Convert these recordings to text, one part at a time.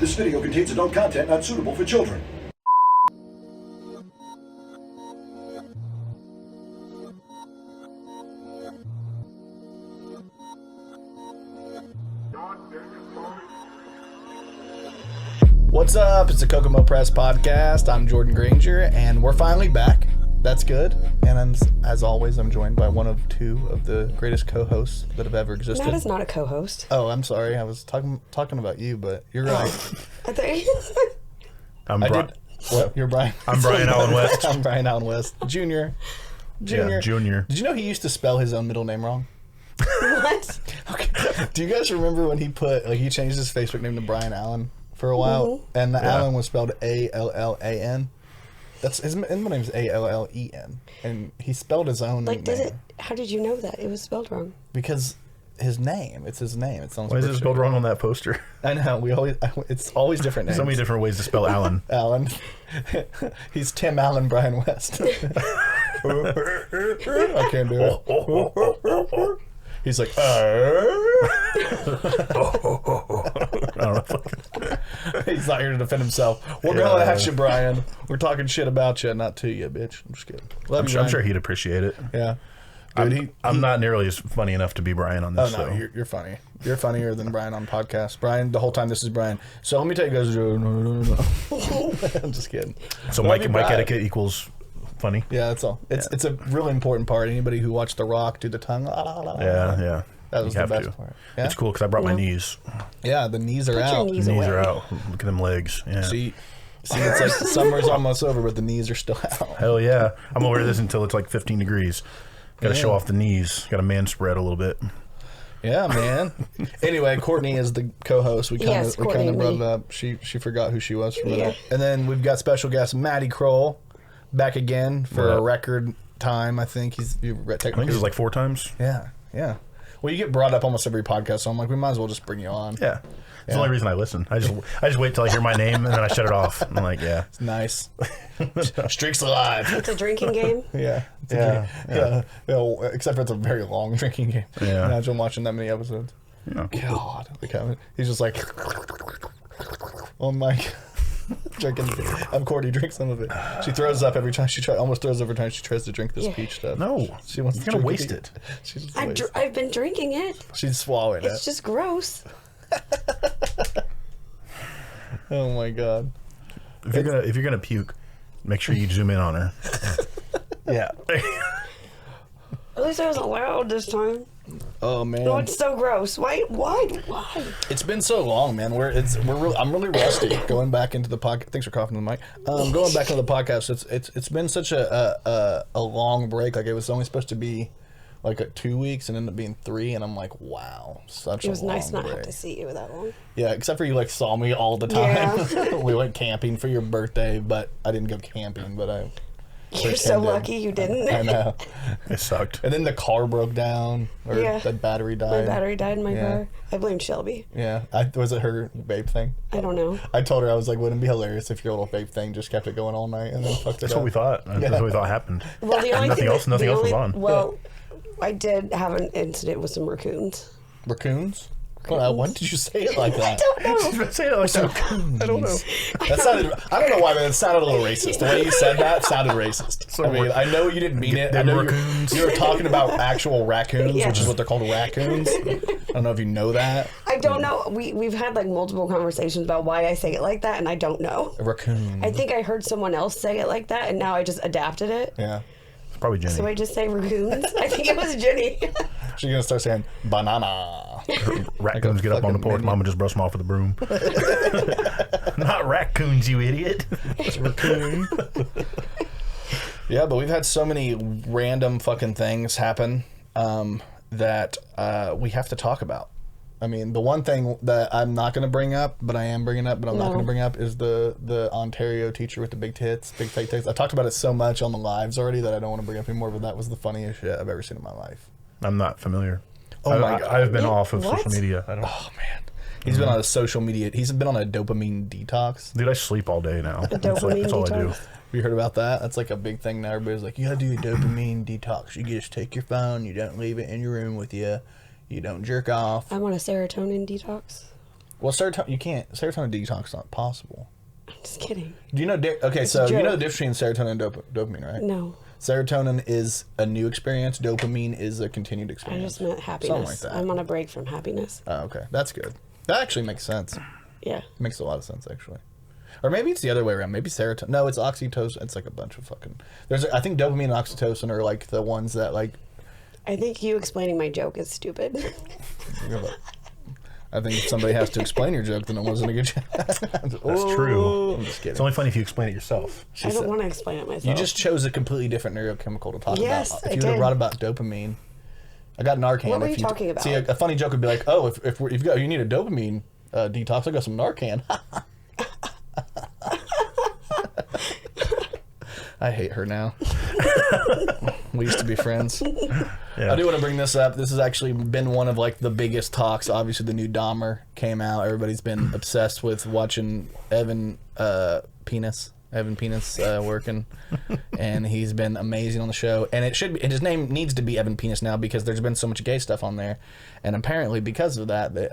This video contains adult content not suitable for children. What's up? It's the Kokomo Press Podcast. I'm Jordan Granger, and we're finally back. That's good. And as always, I'm joined by one of two of the greatest co-hosts that have ever existed. Matt is not a co-host. Oh, I'm sorry. I was talking about you, but you're right. I think You're Brian. I'm Brian Allen West. I'm Brian Allen West. Junior. Yeah, Junior. Did you know he used to spell his own middle name wrong? What? Okay. Do you guys remember when he he changed his Facebook name to Brian Allen for a while, and the Allen was spelled Allan? That's his middle name is Allen, and he spelled his own name. How did you know that it was spelled wrong? Because his name. It's his name. It's on his Why is it spelled wrong on that poster? I know. It's always different names. So many different ways to spell Allen. Allen. He's Tim Allen Brian West. I can't do it. He's like, he's not here to defend himself. We're going at you, Brian. We're talking shit about you, not to you, bitch. I'm just kidding. I'm sure he'd appreciate it. Yeah. Dude, I'm not nearly as funny enough to be Brian on this. Oh, no, you're funny. You're funnier than Brian on podcast. Brian, the whole time this is Brian. So let me tell you guys. No. I'm just kidding. So Mike etiquette equals funny. Yeah, that's all. It's a really important part. Anybody who watched The Rock do the tongue. Yeah. That was the best part. Yeah? It's cool because I brought my knees. Yeah, the knees are out. Your knees are out. Look at them legs. Yeah. See, it's like summer's almost over, but the knees are still out. Hell yeah. I'm gonna wear this until it's like 15 degrees. Got to show off the knees. Got to man spread a little bit. Yeah, man. Anyway, Cortni is the co-host. We kind of brought it up. She forgot who she was for a minute. And then we've got special guest Mainaidz Crull back again for a record time. I think I think this is like 4 times. Yeah. Well, you get brought up almost every podcast, so I'm like, we might as well just bring you on. Yeah. It's the only reason I listen. I just wait till I hear my name and then I shut it off. I'm like, yeah. It's nice. Streaks alive. It's a drinking game? Yeah. Except for it's a very long drinking game. Yeah. Imagine watching that many episodes. Yeah. God. He's just like, oh my God. Drinking. I'm Cordy. Drink some of it. She throws up every time almost throws up every time she tries to drink this peach stuff. No, she wants to waste it. I've been drinking it. She's swallowing it. It's just gross. Oh my God. If you're gonna puke, make sure you zoom in on her. Yeah. At least I wasn't loud this time. Oh man. No, it's so gross. Why? It's been so long, man. I'm really rusty going back into the podcast. Thanks for coughing on the mic. Going back into the podcast. It's been such a long break. Like it was only supposed to be like 2 weeks and ended up being 3, and I'm like, wow, such a long break. It was nice not have to see you that long. Yeah, except for you like saw me all the time. Yeah. We went camping for your birthday, but I didn't go camping, but You're so lucky you didn't. I know. It sucked. And then the car broke down, or the battery died. My battery died in my car. I blame Shelby. Yeah. Was it her vape thing? I don't know. I told her, I was like, wouldn't it be hilarious if your little vape thing just kept it going all night and then fucked it up? That's what we thought. That's what we thought happened. Well, nothing else was on. Well, I did have an incident with some raccoons. Raccoons? Why did you say it like that? I don't know. Say it like that. I don't know. I don't know why, but it sounded a little racist. The way you said that sounded racist. So I know you didn't mean it. I know you were talking about actual raccoons, which is what they're called, raccoons. I don't know if you know that. I don't know. We've had like multiple conversations about why I say it like that, and I don't know. A raccoon. I think I heard someone else say it like that, and now I just adapted it. Yeah. Probably Jenny. So I just say raccoons? I think it was Jenny. She's going to start saying banana. Raccoons get up on the porch. Mama just brushed them off with a broom. Not raccoons, you idiot. It's raccoon. Yeah, but we've had so many random fucking things happen that we have to talk about. I mean, the one thing that I'm not going to bring up, but I am bringing up, but I'm not going to bring up, is the Ontario teacher with the big tits, big fake tits. I talked about it so much on the lives already that I don't want to bring up anymore, but that was the funniest shit I've ever seen in my life. I'm not familiar. Oh my God. I've been off of social media. Oh man. He's been on a social media. He's been on a dopamine detox. Dude, I sleep all day now. That's all I do. Have you heard about that? That's like a big thing now. Everybody's like, you gotta do a dopamine detox. You just take your phone. You don't leave it in your room with you. You don't jerk off. I'm on a serotonin detox. Well, serotonin, you can't. Serotonin detox is not possible. I'm just kidding. Do you know? Okay, so you know the difference between serotonin and dopamine, right? No. Serotonin is a new experience. Dopamine is a continued I experience. just meant happiness. Something like that. I'm on a break from happiness. Oh, okay. That's good. That actually makes sense. Yeah. It makes a lot of sense, actually. Or maybe it's the other way around. Maybe serotonin. No, it's oxytocin. It's like a bunch of fucking... I think dopamine and oxytocin are like the ones that like... I think you explaining my joke is stupid. I think if somebody has to explain your joke, then it wasn't a good joke. That's true. I'm just kidding. It's only funny if you explain it yourself. I don't want to explain it myself. You just chose a completely different neurochemical to talk Yes, about. I If you would have did. brought about dopamine... I got Narcan. What were you talking about? See, a funny joke would be like, oh, if you need a dopamine detox, I got some Narcan. I hate her now. We used to be friends. Yeah. I do want to bring this up. This has actually been one of like the biggest talks. Obviously, the new Dahmer came out. Everybody's been obsessed with watching Evan Penis working, and he's been amazing on the show. And it should be. And his name needs to be Evan Penis now because there's been so much gay stuff on there. And apparently, because of that, the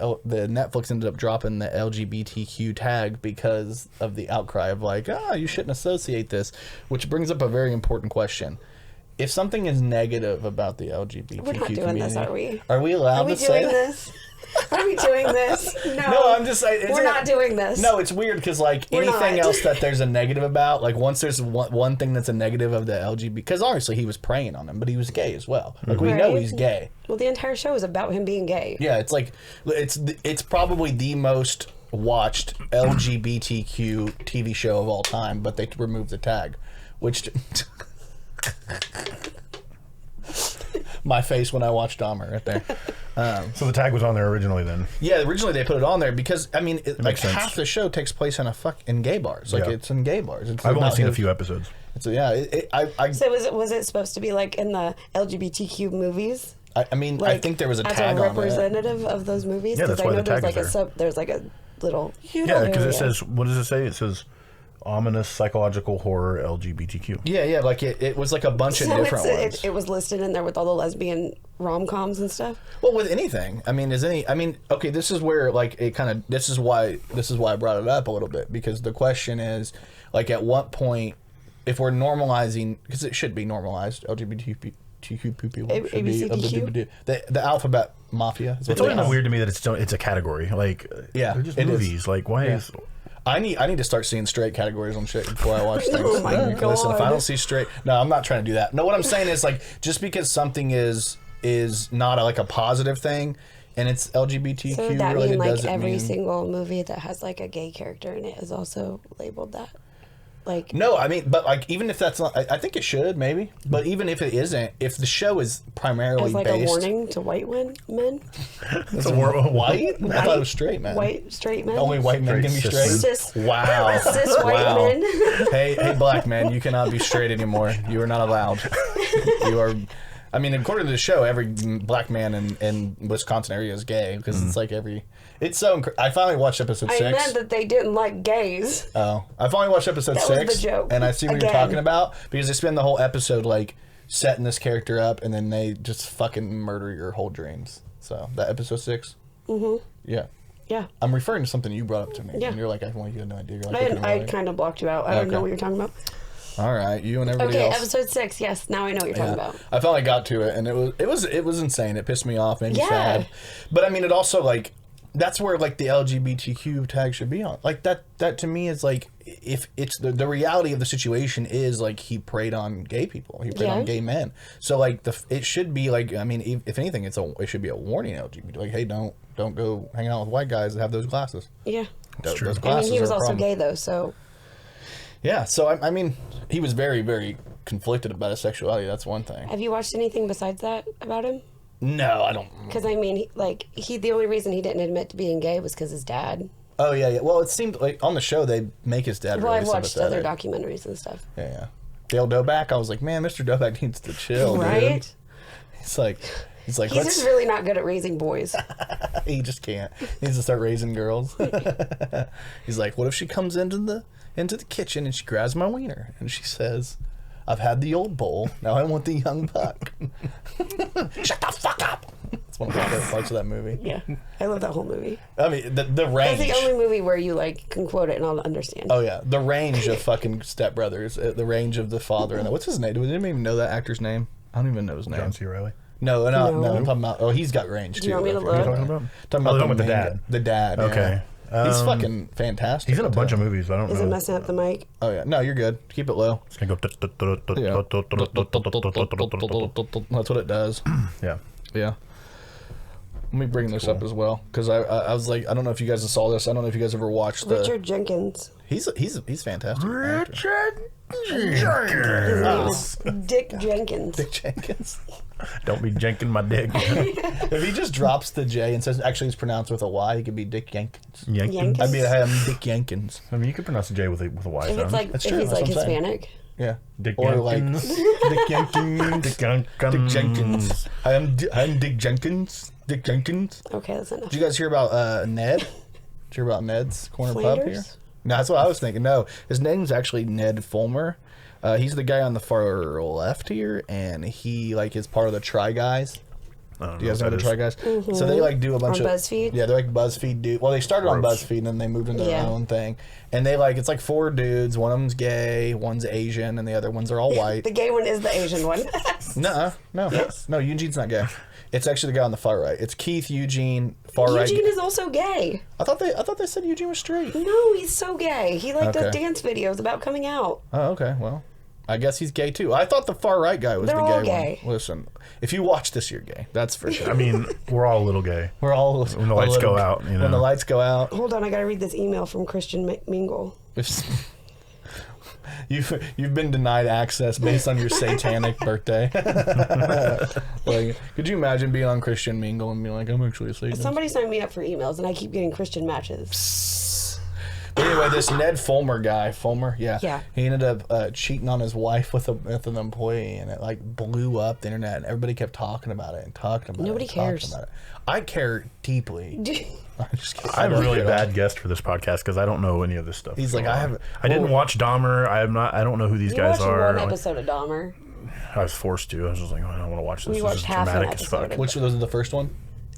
Netflix ended up dropping the LGBTQ tag because of the outcry of like, you shouldn't associate this. Which brings up a very important question. If something is negative about the LGBTQ We're not doing community, this, are we? Are we allowed Are we to say doing that? this? Are we doing this? No. No, I'm just saying. We're not doing this. No, it's weird because like We're anything not. else that there's a negative about, like once there's one thing that's a negative of the LGBT, because obviously he was preying on him, but he was gay as well. Like we know Right. he's gay. Well, the entire show is about him being gay. Yeah, it's like it's probably the most watched LGBTQ TV show of all time, but they removed the tag, which. My face when I watched Dahmer right there. So the tag was on there originally then. Yeah, originally they put it on there because I mean, like makes sense. half the show takes place in gay bars. Like Yeah. it's in gay bars. It's I've only not seen a his- few episodes. So I So was it supposed to be like in the LGBTQ movies? mean, Like, I think there was a as tag a on it. representative of those movies. Yeah, that's I why know the tag there's like is there. there's like a little Yeah, because area. it says, what does it say? It says ominous psychological horror LGBTQ. Yeah, like it was like a bunch of So different ones. it was listed in there with all the lesbian rom-coms and stuff. Well, with anything, I mean, okay, this is where like it kind of this is why I brought it up a little bit because the question is like at what point if we're normalizing because it should be normalized LGBTQ people should be of the alphabet mafia. Is what It's they always are. been weird to me that it's a category. Like, Yeah, they're just it is. movies. Like, why Yeah. is... I need to start seeing straight categories on shit before I watch things. Oh my Listen, if I God. don't see straight, no, I'm not trying to do that. No, what I'm saying is like just because something is not like a positive thing, and it's LGBTQ So would that related, mean like doesn't every mean single movie that has like a gay character in it is also labeled that? Like no. I mean, but like even if that's not, I think it should maybe. But even if it isn't, if the show is primarily as like based, a warning to white men, it's a white. I thought it was straight, man. white straight men, Only white men can be Straight straight. cis cis Wow. cis white Wow. men. Hey, black man, you cannot be straight anymore. You are not allowed. You are. I mean, according to the show, every black man in Wisconsin area is gay because it's like every. It's so. I finally watched episode I 6. meant that they didn't like gays. Oh, I finally watched episode That was 6, the joke. and I see what you're Again. talking about because they spend the whole episode like setting this character up, and then they just fucking murder your whole dreams. So that episode 6. Mm-hmm. Yeah. Yeah. I'm referring to something you brought up to me, Yeah. and you're like, I want you to have no idea. You're like, I kind of blocked you out. I don't Okay. know what you're talking about. all right, you and everybody Okay, else. episode 6. Yes, now I know what you're talking about. I finally got to it, and it was insane. It pissed me off, made me Yeah. sad. But I mean, it also like that's where like the LGBTQ tag should be on. Like that to me is like if it's the reality of the situation is like he preyed on gay people, he preyed Yeah. on gay men. So like it should be like I mean if anything it should be a warning LGBT like hey don't go hanging out with white guys that have those glasses. Yeah. Those true. glasses I mean, he was are a also problem. gay though, so Yeah, so I mean he was very very conflicted about his sexuality. That's one thing. have you watched anything besides that about him? No, I don't. Because I mean, the only reason he didn't admit to being gay was because his dad. Oh yeah. Well, it seemed like on the show they make his dad Well, really I've watched other sympathetic. documentaries and stuff. Yeah. Dale Doback. I was like, man, Mr. Doback needs to chill, Right? dude. He's like, He's let's. just really not good at raising boys. He just can't. He needs to start raising girls. He's like, what if she comes into the kitchen and she grabs my wiener and she says, "I've had the old bowl. Now I want the young buck." Shut the fuck up. That's It's one of my favorite parts of that movie. Yeah, I love that whole movie. I mean, the range. That's the only movie where you like can quote it and I'll understand. Oh yeah, the range of fucking Step Brothers, the range of the father. And what's his name? Do we even know that actor's name? I don't even know his name. John C. Reilly. No. I'm talking about. Oh, he's got range too. Do you want me to What are you look? talking about? Talking about with the main dad. guy. The dad. Okay. Yeah. He's fucking fantastic. He's in a bunch of movies. But I don't Is know. it messing up the mic? Oh yeah. No, you're good. Keep it low. It's gonna go. Yeah. That's what it does. Yeah. Yeah. Let me bring this up as well because I was like, I don't know if you guys saw this. I don't know if you guys ever watched the. Richard Jenkins. He's fantastic. Richard His name is Dick Jenkins. Dick Jenkins. Don't be jenking my dick. If he just drops the J and says actually it's pronounced with a Y, he could be Dick Jenkins. Yankins. I mean, I am Dick Jenkins. I mean, you could pronounce a J with a Y If sound. it's like That's if true, he's that's like what I'm saying. Hispanic. Yeah. Dick Or Jenkins. like Dick Jenkins. Dick Jenkins. Dick Jenkins. I'm Dick Jenkins. Dick Jenkins. Okay, that's enough. Did you guys hear about Ned? Did you hear about Ned's Corner Pub here? Flanders? No, that's what I was thinking. No, his name's actually Ned Fulmer. He's the guy on the far left here, and he like is part of the Try Guys. I don't Do you guys know what the that Try is. Guys? So they like do a bunch On of BuzzFeed? Yeah, they're like BuzzFeed dude. Well, they started on Gross. BuzzFeed and then they moved into their Yeah. own thing. And they like it's like 4 dudes. One of them's gay, one's Asian, and the other ones are all white. The gay one is the Asian one. No. Eugene's not gay. It's actually the guy on the far right. It's Keith, Eugene, far right. Eugene is also gay. I thought they said Eugene was straight. No, he's so gay. He like does Okay. dance videos about coming out. Oh, okay. Well, I guess he's gay too. I thought the far right guy was They're the all gay gay. one. Listen, if you watch this, you're gay. That's for sure. I mean, we're all a little gay. We're all When the lights go out, you know. When the lights go out, Hold on, I gotta read this email from Christian Mingle. you've been denied access based on your satanic birthday. Like, could you imagine being on Christian Mingle and being like, I'm actually a Satanist? Somebody signed me up for emails, and I keep getting Christian matches. But anyway, this Ned Fulmer guy, Yeah. he ended up cheating on his wife with an employee, and it like blew up the internet, and everybody kept talking about it and talking about Nobody it. Talking cares. about it. I care deeply. I'm just kidding. I'm a don't really care. bad guest for this podcast because I don't know any of this stuff. He's like, going I on. haven't- I didn't watch Dahmer. I don't know who these You guys watched are. one Like, episode of Dahmer. I was forced to. I was just like, oh, I don't want to watch this. We This watched is half an dramatic as fuck. episode. Which was the first one?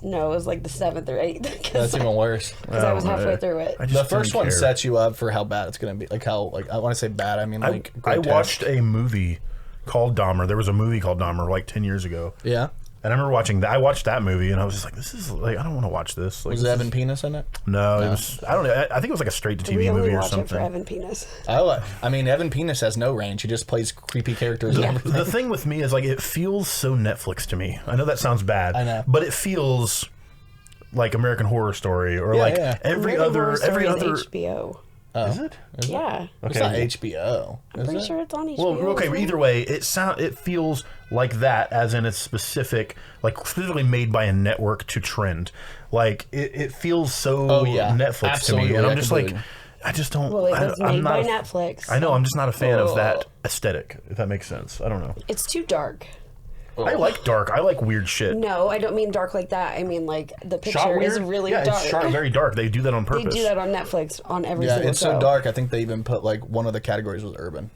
No, it was like the 7th or 8th. That's Because even worse. I was Oh, halfway through it. I just The first didn't one care. sets you up for how bad it's gonna be. Like how I want to say bad. I mean like I grotesque. watched a movie called Dahmer. There was a movie called Dahmer like 10 years ago. Yeah. And I remember watching that. I watched that movie and I was just like, this is like, I don't want to watch this. Like, Was this Evan is- Penis in it? No, it was, I don't know. I think it was like a straight to we TV only movie or watch it for something. Evan Penis. I mean, Evan Penis has no range. He just plays creepy characters. And everything. The thing with me is like, it feels so Netflix to me. I know that sounds bad. I know. But it feels like American Horror Story or Yeah, like yeah. every American Horror other, every Story other. is HBO. Is it? Yeah. It's Okay. not HBO. I'm is pretty it? sure it's on HBO. Well, okay. isn't it? Either way, it feels like that, as in it's specific, like specifically made by a network to trend. Like it feels so Oh, yeah. Netflix Absolutely, to me, and I I'm just like, completely- I just don't. Well, it was I'm made not by a- Netflix. I know. I'm just not a fan of that Oh. aesthetic. If that makes sense. I don't know. It's too dark. I like dark. I like weird shit. No, I don't mean dark like that. I mean like the Shot picture weird? is really yeah, dark. it's shot very dark. They do that on They purpose. do that on Netflix on every Yeah, single it's show. so dark. I think they even put like one of the categories was urban.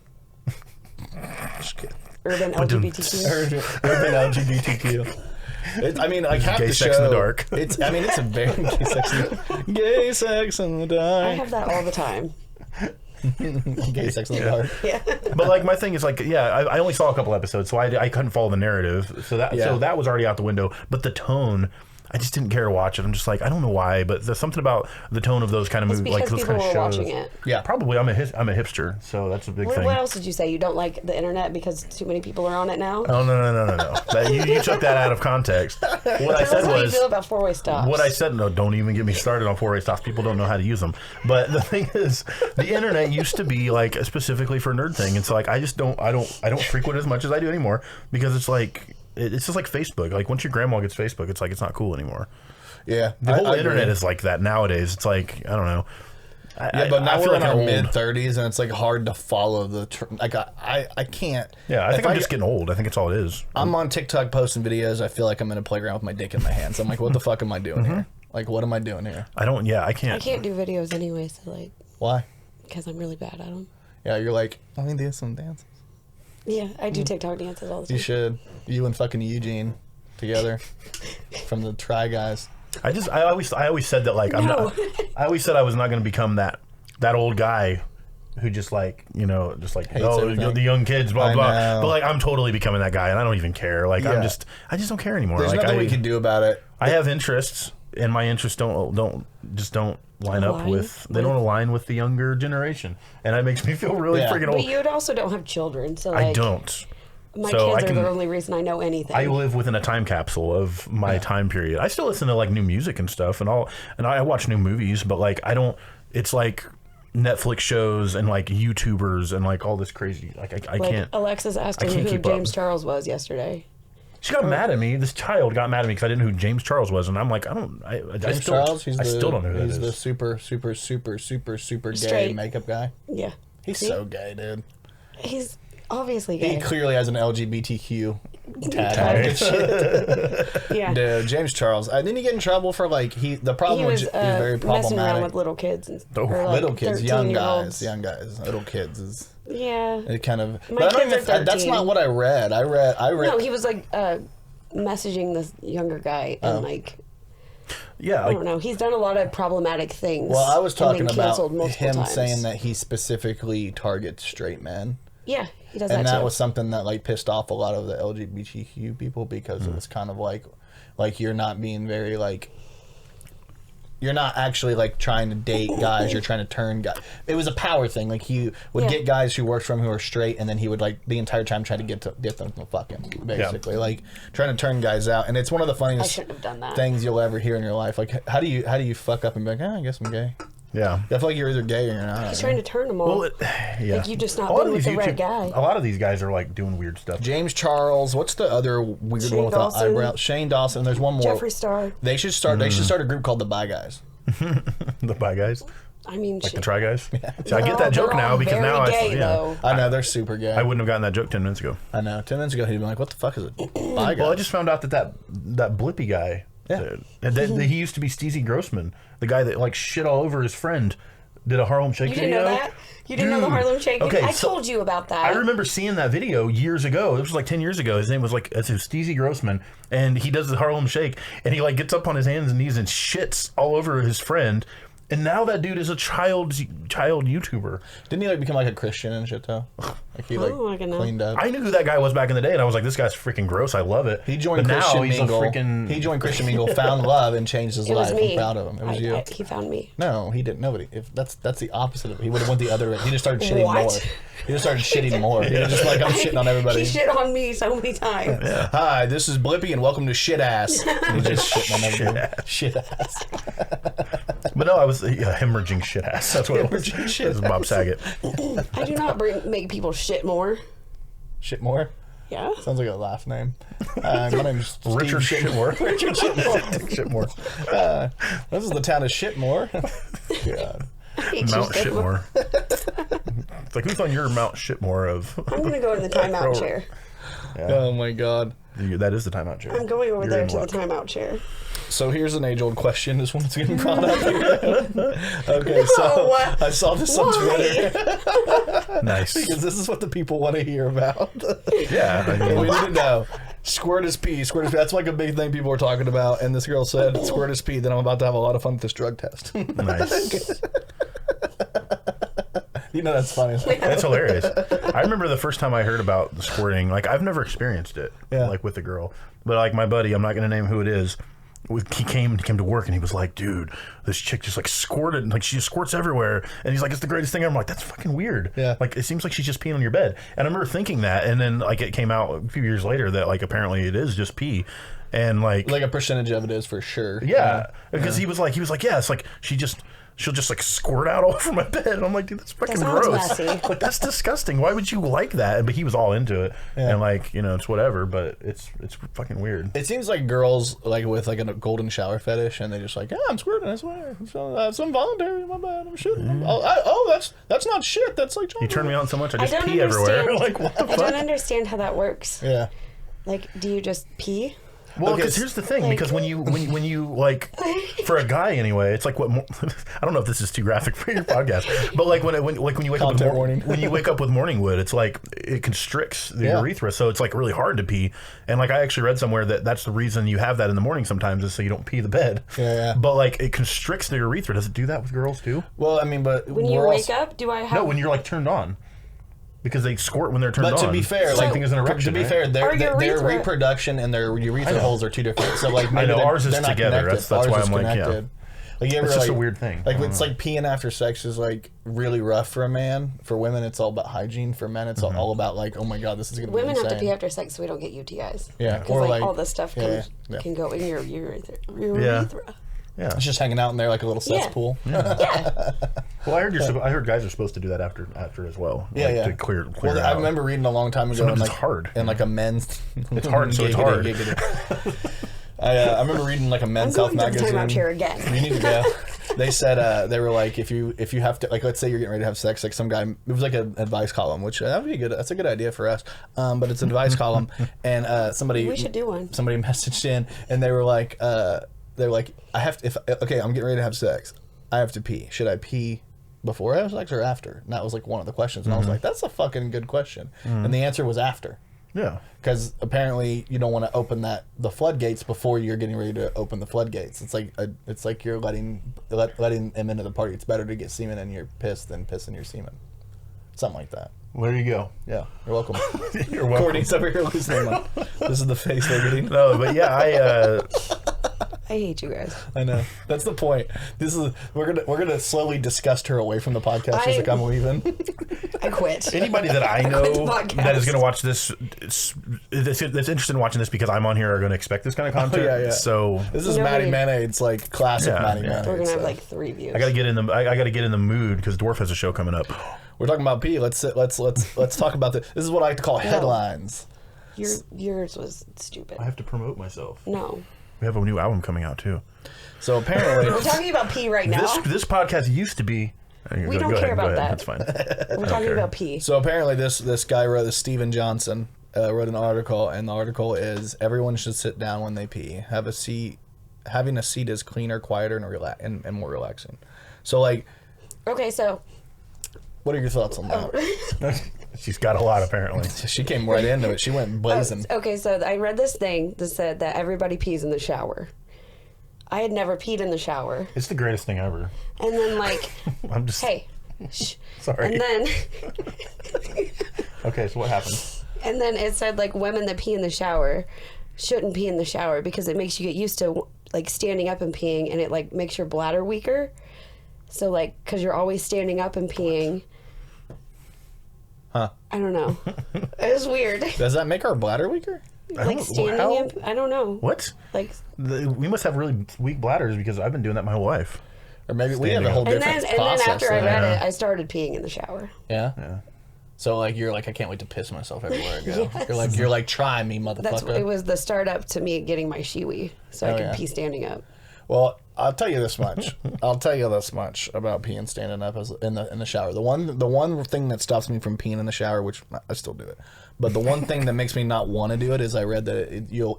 Just kidding. Urban LGBTQ. Urban LGBTQ. I mean, like half Gay the sex show. in the dark. It's. I mean, it's a very gay sex in the I dark. have that all the time. Gay sex in the dark. Yeah. But like my thing is like, yeah, I only saw a couple episodes, so I couldn't follow the narrative. So Yeah. that was already out the window. But the tone, I just didn't care to watch it. I'm just like, I don't know why, but there's something about the tone of those kind of It's movies, like because those people kind of were shows. watching it. Yeah. Probably I'm a hipster, so that's a big thing. What else did you say? You don't like the internet because too many people are on it now? Oh no! You took that out of context. What I Tell us said how you was. feel about four-way stops. What I said, no, don't even get me started on four-way stops. People don't know how to use them. But the thing is, the internet used to be like specifically for nerd thing, and so like I don't frequent it as much as I do anymore because it's like it's just like Facebook. Like once your grandma gets Facebook, it's like it's not cool anymore. Yeah, The whole I internet agree. is like that nowadays. It's like I don't know. Yeah, but now I feel we're in like our I'm mid old. 30s, and it's like hard to follow the. Like I can't. Yeah, I think If I'm just getting old. I think it's all it is. I'm on TikTok posting videos. I feel like I'm in a playground with my dick in my hands. I'm like, what the fuck am I doing here? Like, what am I doing here? I don't. Yeah, I I can't. can't do videos anyway, so like, Why? because I'm really bad at them. Yeah, you're like, let me do some dances. Yeah, I do TikTok dances all the You time. should. You and fucking Eugene. together from the Try Guys. I always said that, like, I'm No. not. I always said I was not going to become that old guy who just like, you know, just like, Hates oh, everything. the young kids, blah blah. know. But like, I'm totally becoming that guy, and I don't even care. Like, Yeah. I just don't care anymore. There's like, nothing we can do about it. I have interests, and my interests don't line up with. They don't align with the younger generation, and that makes me feel really Yeah. freaking But old. you also don't have children, so like, I don't. My So kids I are can- the only reason I know anything. I live within a time capsule of my time period. I still listen to like new music and stuff, and I watch new movies, but like I don't. It's like Netflix shows and like YouTubers and like all this crazy. Like I like can't. Alexis asked I him can't who keep up. James Charles was yesterday. She got mad at me. This child got mad at me because I didn't know who James Charles was, and I'm like, I James still, Charles, I still don't know who that he's the is. super gay Straight. makeup guy. Yeah, He's See? so gay, dude. He's obviously He gay. clearly has an LGBTQ tag. Tag. Yeah, Dude, James Charles. Didn't he get in trouble for like the problem he with was he's very messing around problematic. with little kids, and, Oh, or, like, Little kids, young 13-year-olds. guys, little kids is Yeah, it kind of. My But I don't kids even. are That's 13. not what I read. I read. no, he was like messaging this younger guy, and like Yeah, I like, don't know. He's done a lot of problematic things. Well, I was and been talking about canceled multiple him times. saying that he specifically targets straight men. Yeah, he does And that that too. was something that like pissed off a lot of the LGBTQ people because it was kind of like you're not being very like you're not actually like trying to date guys, you're trying to turn guys. It was a power thing. Like he would Yeah. get guys who worked for him who were straight, and then he would like the entire time try to get them to fuck him, basically. Like trying to turn guys out. And it's one of the I funniest shouldn't have done that. things you'll ever hear in your life. Like how do you fuck up and be like, I guess I'm gay. yeah. I feel like you're either gay or you're not. He's trying to turn them all. Well, yeah. Like, you just not A lot been of with these the right guy. A lot of these guys are like doing weird stuff. James Charles. What's the other weird Shane one without Dawson. eyebrows? Shane Dawson. There's one more. Jeffree Star. They should start. They should start a group called the Bye Guys. The bi guys, I mean, like the try guys. See, I They're get that all- joke they're now all because very now gay, though. I know they're super gay. I wouldn't have gotten that joke 10 minutes ago. I know. 10 minutes ago, he'd be like, "What the fuck is it?" Bye Guys. Well, I just found out that Blippy guy, Yeah. he used to be Steezy Grossman, the guy that like shit all over his friend, did a Harlem Shake You didn't video. know that? You didn't know the Dude. Harlem Shake? Okay, I so told you about that. I remember seeing that video years ago. It was like 10 years ago. His name was like Steezy Grossman, and he does the Harlem Shake, and he like gets up on his hands and knees and shits all over his friend. And now that dude is a child YouTuber. Didn't he like become like a Christian and shit though? Like he like Oh, I don't know. cleaned up. I knew who that guy was back in the day, and I was like, this guy's freaking gross. I love it. He joined But Christian now he's Mingle. a freaking. He joined Christian Mingle, found love, and changed his It was life. me. I'm proud of him. It was you. He found me. No, he didn't. Nobody. If that's the opposite of it. He would have went the other way. He just started shitting What? more. He just started shitting more. He was just like, I'm shitting on everybody. He shit on me so many times. Hi, this is Blippy, and welcome to Shit Ass. And he just shitting on everybody. Shit Ass. But no, I was hemorrhaging shit ass. That's what it was. Hemorrhaging shit This is Bob Saget. I do not make people shit more. Shit more. Yeah. Sounds like a laugh name. My name's Steve Richard Shitmore. Richard Shitmore. Shitmore. This is the town of Shitmore. God. I hate Mount you, Shitmore. It's like, who's on your Mount Shitmore of? I'm going to go in the timeout chair. Oh my God. That is the timeout chair. I'm going over You're there in to luck. the timeout chair. So here's an age-old question. This one's getting brought up here. Okay, so No. I saw this on Why? Twitter Nice. because this is what the people want to hear about. Yeah. I We mean, need to know. Squirt is pee. Squirt is pee. That's like a big thing people are talking about. And this girl said, "Squirt is pee." Then I'm about to have a lot of fun with this drug test. nice. You know that's funny. That's hilarious. I remember the first time I heard about the squirting. Like, I've never experienced it, Yeah. like with a girl. But like my buddy, I'm not going to name who it is. He came to work and he was like, "Dude, this chick just like squirted, and like she just squirts everywhere." And he's like, "It's the greatest thing ever." I'm like, "That's fucking weird." Yeah. Like, it seems like she's just peeing on your bed. And I remember thinking that, and then like it came out a few years later that like apparently it is just pee, and like Like a percentage of it is for sure. yeah, because he was like, yeah, it's like she'll just like squirt out all over my bed. And I'm like, dude, that's fucking sounds gross. messy. Like, that's disgusting. Why would you like that? But he was all into it, and like, you know, it's whatever. But it's fucking weird. It seems like girls like with like a golden shower fetish, and they just like, yeah, I'm squirting. I swear, it's involuntary. My bad. I'm shitting. That's not shit. That's like You turn me on so much, I I just don't pee everywhere. understand. Like, what the I fuck? don't understand how that works. Yeah. Like, do you just pee? Well, because here's the thing. Because when you like, for a guy anyway, it's like what I don't know if this is too graphic for your podcast, but like when you wake up when you wake up with morning wood, it's like it constricts the urethra, so it's like really hard to pee. And like I actually read somewhere that that's the reason you have that in the morning sometimes is so you don't pee the bed. Yeah. But like it constricts the urethra. Does it do that with girls too? Well, I mean, but when you wake up, do I have? No, when you're like turned on. Because they squirt when they're turned on. But to be fair, same thing as an erection. To be fair, their reproduction and their urethra holes are two different. So like, I know ours is together. Connected. That's why I'm like, connected. Like you ever, it's just a weird thing. Like it's like peeing after sex is like really rough for a man. For women, it's all about hygiene. For men, it's all about like, oh my god, this is gonna be insane. Women have to pee after sex so we don't get UTIs. Yeah, because like all this stuff can go in your urethra. Yeah, it's just hanging out in there like a little cesspool. Yeah. Well, I heard guys are supposed to do that after as well. Yeah, like, to clear well, it I out. remember reading a long time ago. Sometimes like, it's hard. And like a men's. It's hard, so it's hard. I remember reading like a Men's Health magazine. I'm going to the time out here again. You need to go. They said they were like if you have to, like, let's say you're getting ready to have sex, like some guy, it was like an advice column, which that would be good. That's a good idea for us. But it's an advice column, and we should do one. Somebody messaged in, and they were like I have to, I'm getting ready to have sex, I have to pee. Should I pee before I have sex or after? And that was like one of the questions, and I was like, that's a fucking good question. And the answer was after. Yeah, because apparently you don't want to open the floodgates before you're getting ready to open the floodgates. It's like you're letting him into the party. It's better to get semen in your piss than piss in your semen. Something like that. Well, there you go. Yeah, you're welcome. You're welcome. Courtney's over here losing their mind. This is the face they're getting. No, but yeah, I hate you guys. I know. That's the point. We're gonna slowly disgust her away from the podcast. She's like, I'm leaving. I quit. Anybody that I know that is going to watch this, that's interested in watching this because I'm on here, are going to expect this kind of content. Yeah. So this is Matty Mainaidz, like classic Matty Mainaidz. We're gonna have like 3 views. I got to get in the mood because Dwarf has a show coming up. We're talking about pee. Let's talk about this. This is what I like to call headlines. Yours was stupid. I have to promote myself. No. We have a new album coming out too. So apparently, we're talking about pee right now. This podcast used to be. We don't care about that. That's fine. We're talking about pee. So apparently, this guy wrote, Stephen Johnson wrote an article, and the article is everyone should sit down when they pee. Having a seat is cleaner, quieter, and more relaxing. So like, okay, so what are your thoughts on that? She's got a lot, apparently. She came right into it. She went blazing. Okay, so I read this thing that said that everybody pees in the shower. I had never peed in the shower. It's the greatest thing ever. And then, like, I'm just... Hey, shh. Sorry. And then... Okay, so what happened? And then it said, like, women that pee in the shower shouldn't pee in the shower because it makes you get used to, like, standing up and peeing, and it, like, makes your bladder weaker. So, like, because you're always standing up and peeing... Huh. I don't know. It was weird. Does that make our bladder weaker? Like standing up? I don't know. What? Like we must have really weak bladders because I've been doing that my whole life. Or maybe we have a whole different process. And then after I read it, I started peeing in the shower. Yeah? So like you're like, I can't wait to piss myself everywhere I go. Yes. You're like, try me, motherfucker. It was the start up to me getting my shiwi, so I could pee standing up. Well, I'll tell you this much. About peeing standing up in the shower. The one thing that stops me from peeing in the shower, which I still do it, but the one thing that makes me not want to do it is I read that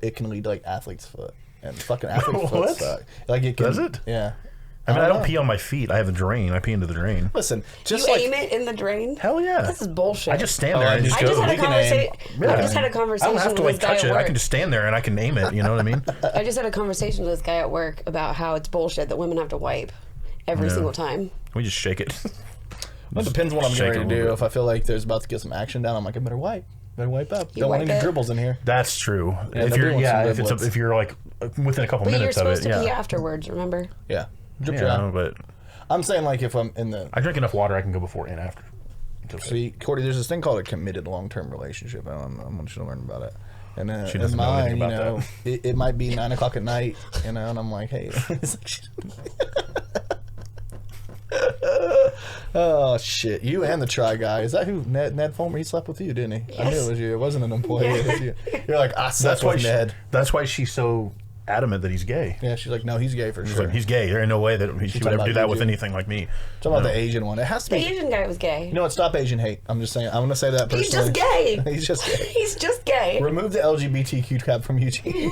it can lead to like athlete's foot, and fucking athlete's foot suck. Like it can, does it? Yeah. I mean, I don't pee on my feet. I have a drain. I pee into the drain. Listen, just aim it in the drain? Hell yeah. This is bullshit. I just stand there and just go. I just had a conversation I don't have to with like touch it. I can just stand there and I can aim it. You know what I mean? I just had a conversation with this guy at work about how it's bullshit that women have to wipe every single time. We just shake it. Well, it depends what I'm getting ready to do. If I feel like there's about to get some action down, I'm like, I better wipe. Better wipe up. Don't want any dribbles in here. That's true. Yeah, if you're like within a couple minutes of it, you're supposed to pee afterwards. Remember? Yeah. Drip dry. But I'm saying like if I'm in the... I drink enough water, I can go before and after. See, Cordy, there's this thing called a committed long-term relationship. I want you to learn about it. And she doesn't know anything about that. It might be 9 o'clock at night, and I'm like, hey. Oh, shit. You and the Try Guy. Is that who Ned Fulmer, he slept with you, didn't he? Yes. I knew it was you. It wasn't an employee. It was you. You're like, I slept with Ned. That's why she's so adamant that he's gay. Yeah, she's like, no, he's gay for She's sure. like, he's gay. There ain't no way that she would talking ever do about that with Eugene. anything like me. Talking about the Asian one. It has to The be. Asian guy was gay. You know what? Stop Asian hate. I'm just saying. I want to say that personally. He's just gay. He's just gay. He's just gay. Remove the LGBTQ tab from Eugene.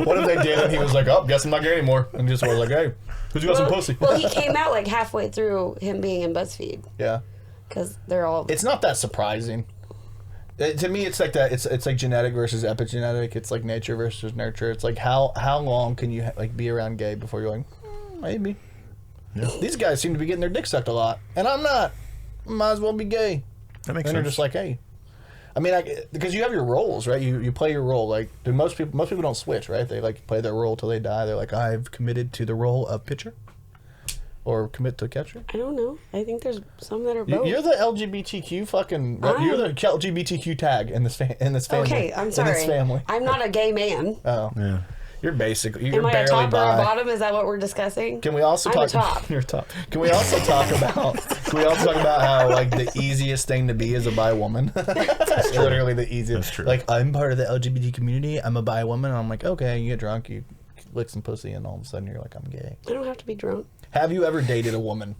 What if they did and he was like, oh, guess I'm not gay anymore. And just was like, hey, who's got some pussy? Well, he came out like halfway through him being in BuzzFeed. Yeah. Because they're all... It's not that surprising. To me, it's like that. It's like genetic versus epigenetic. It's like nature versus nurture. It's like how long can you like be around gay before you're like, maybe. Yeah. These guys seem to be getting their dick sucked a lot, and I'm not. Might as well be gay. That makes and they're sense. just like, hey. I mean, because you have your roles, right? You play your role. Like, most people don't switch, right? They like play their role till they die. They're like, I've committed to the role of pitcher, or commit to catcher. I don't know. I think there's some that are both. You're the LGBTQ fucking. You're the LGBTQ tag in this family. Okay, I'm sorry. In this family. I'm not a gay man. Oh, Yeah. You're basically. You're Am I a barely top or a bi. bottom? Is that what we're discussing? Can we also I'm talk? a top. You're top. Can we also talk about? Can we also talk about how like the easiest thing to be is a bi woman? That's literally the easiest. That's true. Like, I'm part of the LGBT community. I'm a bi woman. And I'm like, okay, you get drunk, you lick some pussy, and all of a sudden you're like, I'm gay. I don't have to be drunk. Have you ever dated a woman?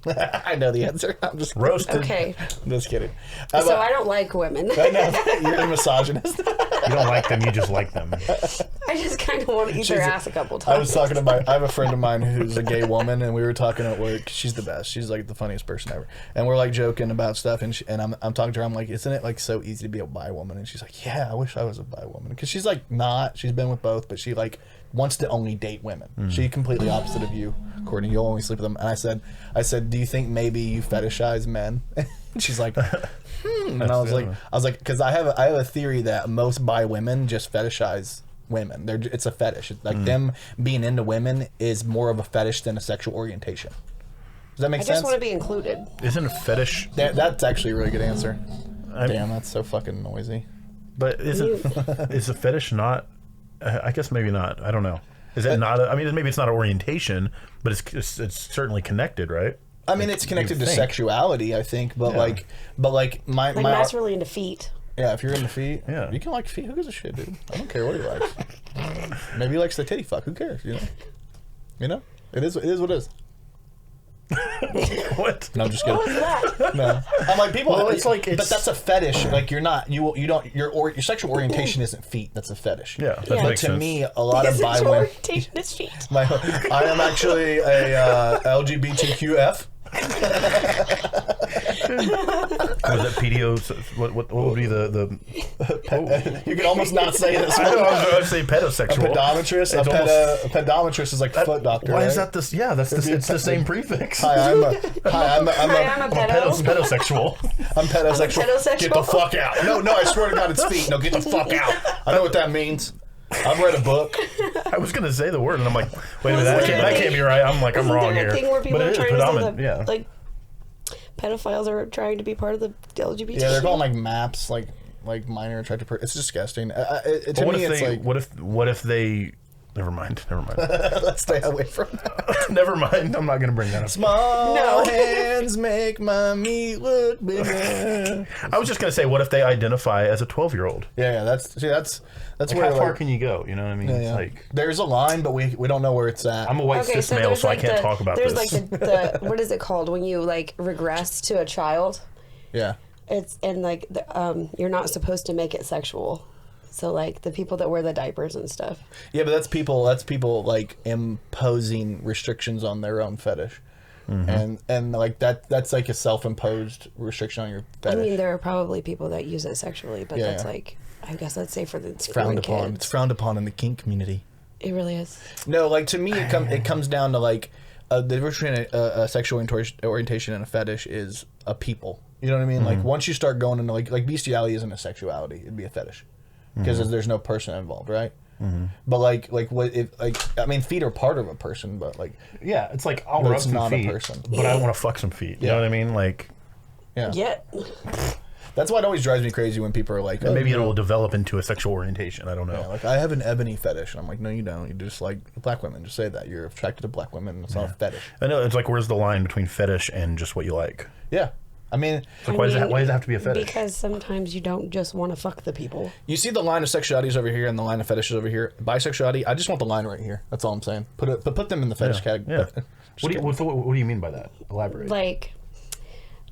I know the answer. I'm just Roasted. Okay. I'm just kidding. So I don't like women. I know you're a misogynist. You don't like them, you just like them. I just kind of want to eat their ass a couple I times. was talking to I have a friend of mine who's a gay woman, and we were talking at work. She's the best. She's like the funniest person ever. And we're like joking about stuff, and I'm talking to her. I'm like, isn't it like so easy to be a bi woman? And she's like, yeah, I wish I was a bi woman, because she's like not. She's been with both, but she like wants to only date women. She completely opposite of you, Courtney. You'll only sleep with them. And I said, do you think maybe you fetishize men? And she's like, And I was like, because I have a theory that most bi women just fetishize women. It's a fetish. It's like them being into women is more of a fetish than a sexual orientation. Does that make I sense? just want to be included. Isn't a fetish? That's actually a really good answer. Damn, that's so fucking noisy. But is a fetish not? I guess maybe not. I don't know. Is it not? I mean, maybe it's not an orientation, but it's certainly connected, right? I mean, it's connected to sexuality, I think, but Yeah. like my Matt's really into feet. yeah, if you're into feet, Yeah. you can like feet. Who gives a shit, dude? I don't care what he likes. Maybe he likes the titty fuck. Who cares? You know, it is what it is. What? No, I'm just What kidding. was that? No, I'm like people. Well, it's like but that's a fetish. Like you're not. You don't. Your sexual orientation isn't feet. That's a fetish. Yeah, that Yeah. But makes to sense. me, a lot of His bi sexual women. orientation is feet. I am actually a LGBTQF. Was that PDO? What would be the? You can almost not say this. I know, I was going to say A pedosexual. pedometrist. It's A pedometrist is like foot doctor. Why right? is that this? Yeah, it's the same prefix. Hi, I'm a I'm a pedo. Pedosexual. I'm pedosexual. pedosexual. Get the fuck out. No, I swear to God, it's feet. No, get the fuck out. I know what that means. I've read a book. I was going to say the word, and I'm like, wait a minute, Wasn't that there can't be right. I'm like, I'm Isn't wrong there here. a thing where people But are it is trying to say predominant. that, Yeah. like, pedophiles are trying to be part of the LGBT? Yeah, they're calling like maps, like minor attractive. It's disgusting. To But what me, if it's they? like What if they? Never mind. let's stay away from that. Never mind. I'm not going to bring that up. Small No. hands make my meat look bigger. I was just going to say, what if they identify as a 12-year-old? Yeah, that's Like, where how far like, can you go? You know what I mean? It's yeah. like, There's a line, but we don't know where it's at. I'm a white cis male, there's so like I can't talk about there's this. like the what is it called when you like regress to a child? Yeah. It's and like you're not supposed to make it sexual. So like the people that wear the diapers and stuff. Yeah, but that's people like imposing restrictions on their own fetish. And like that's like a self-imposed restriction on your I fetish. mean, there are probably people that use it sexually, but Yeah, that's yeah. like I guess let's say for the It's frowned upon. It's frowned upon in the kink community. It really is. No, like to me, it comes down to like the difference between a sexual orientation and a fetish is a people. You know what I mean? Like once you start going into like bestiality isn't a sexuality; it'd be a fetish because there's no person involved, right? But like what if like I mean feet are part of a person, but like yeah, it's like I'll But rub it's some not a feet, person. but I want to fuck some feet. You Yeah. know what I mean? Like, yeah. Yet. That's why it always drives me crazy when people are like, oh, maybe you know, it'll develop into a sexual orientation. I don't know. yeah, like I have an ebony fetish, and I'm like, no, you don't. You just like black women. Just say that you're attracted to black women. It's not a fetish. I know it's like, where's the line between fetish and just what you like? Yeah, I mean, why does it have to be a fetish? Because sometimes you don't just want to fuck the people. you see the line of sexualities over here and the line of fetishes over here. Bisexuality, I just want the line right here. That's all I'm saying. Put them in the fetish category. Yeah. What do you mean by that? Elaborate. Like,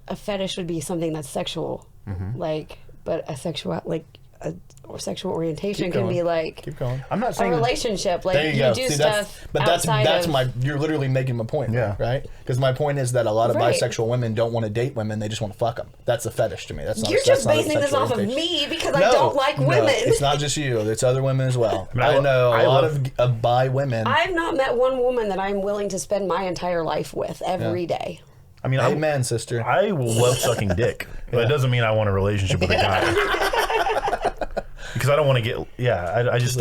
a fetish would be something that's sexual, like, but a sexual orientation Keep can going. be like Keep going. I'm not a saying relationship. Like, There you go. do See, stuff but outside that's of, you're literally making my point. Yeah. Right? Because my point is that a lot of Right. bisexual women don't want to date women; they just want to fuck them. That's a fetish to me. That's not. You're that's just not a basing this sexual off of orientation. me because I don't like women. No, it's not just you. It's other women as well. mean, I know I a lot love- of bi women. I've not met one woman that I'm willing to spend my entire life with every day. I mean, Amen, sister. I will love sucking dick, but it doesn't mean I want a relationship with a guy. Because I don't want to get,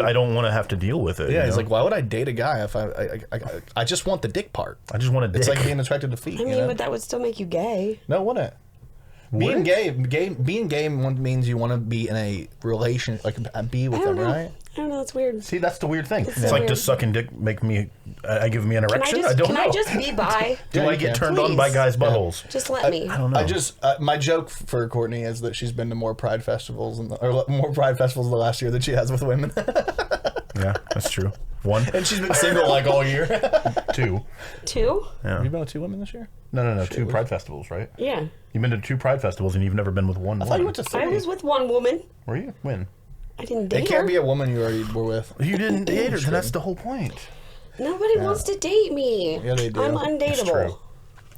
I don't want to have to deal with it. Yeah, you he's know? like, why would I date a guy if I just want the dick part? I just want a dick. It's like being attracted to feet. I mean, you know? but that would still make you gay. No, it wouldn't. Being gay means you want to be in a relation, like be with I don't them, know. right? I don't know. It's weird. See, that's the weird thing. It's so like, weird. does sucking dick make me, give me an Can I erection? just, I don't can know. I just be bi? Do Yeah, I you get can. turned on by Please. guys' buttholes? Just let me. I don't know. I just my joke for Courtney is that she's been to more pride festivals more pride festivals the last year than she has with women, Yeah, that's true. One, and she's been single like all year. two. Two? Yeah. Have you been with 2 women this year? No. Two pride festivals, right? Yeah. You've been to 2 pride festivals and you've never been with one. I thought you went to 3. I was with one woman. Were you? When? I didn't date It her. can't be a woman you already were with. You didn't date her, then that's the whole point. Nobody wants to date me. Yeah, they do. I'm It's undateable. true.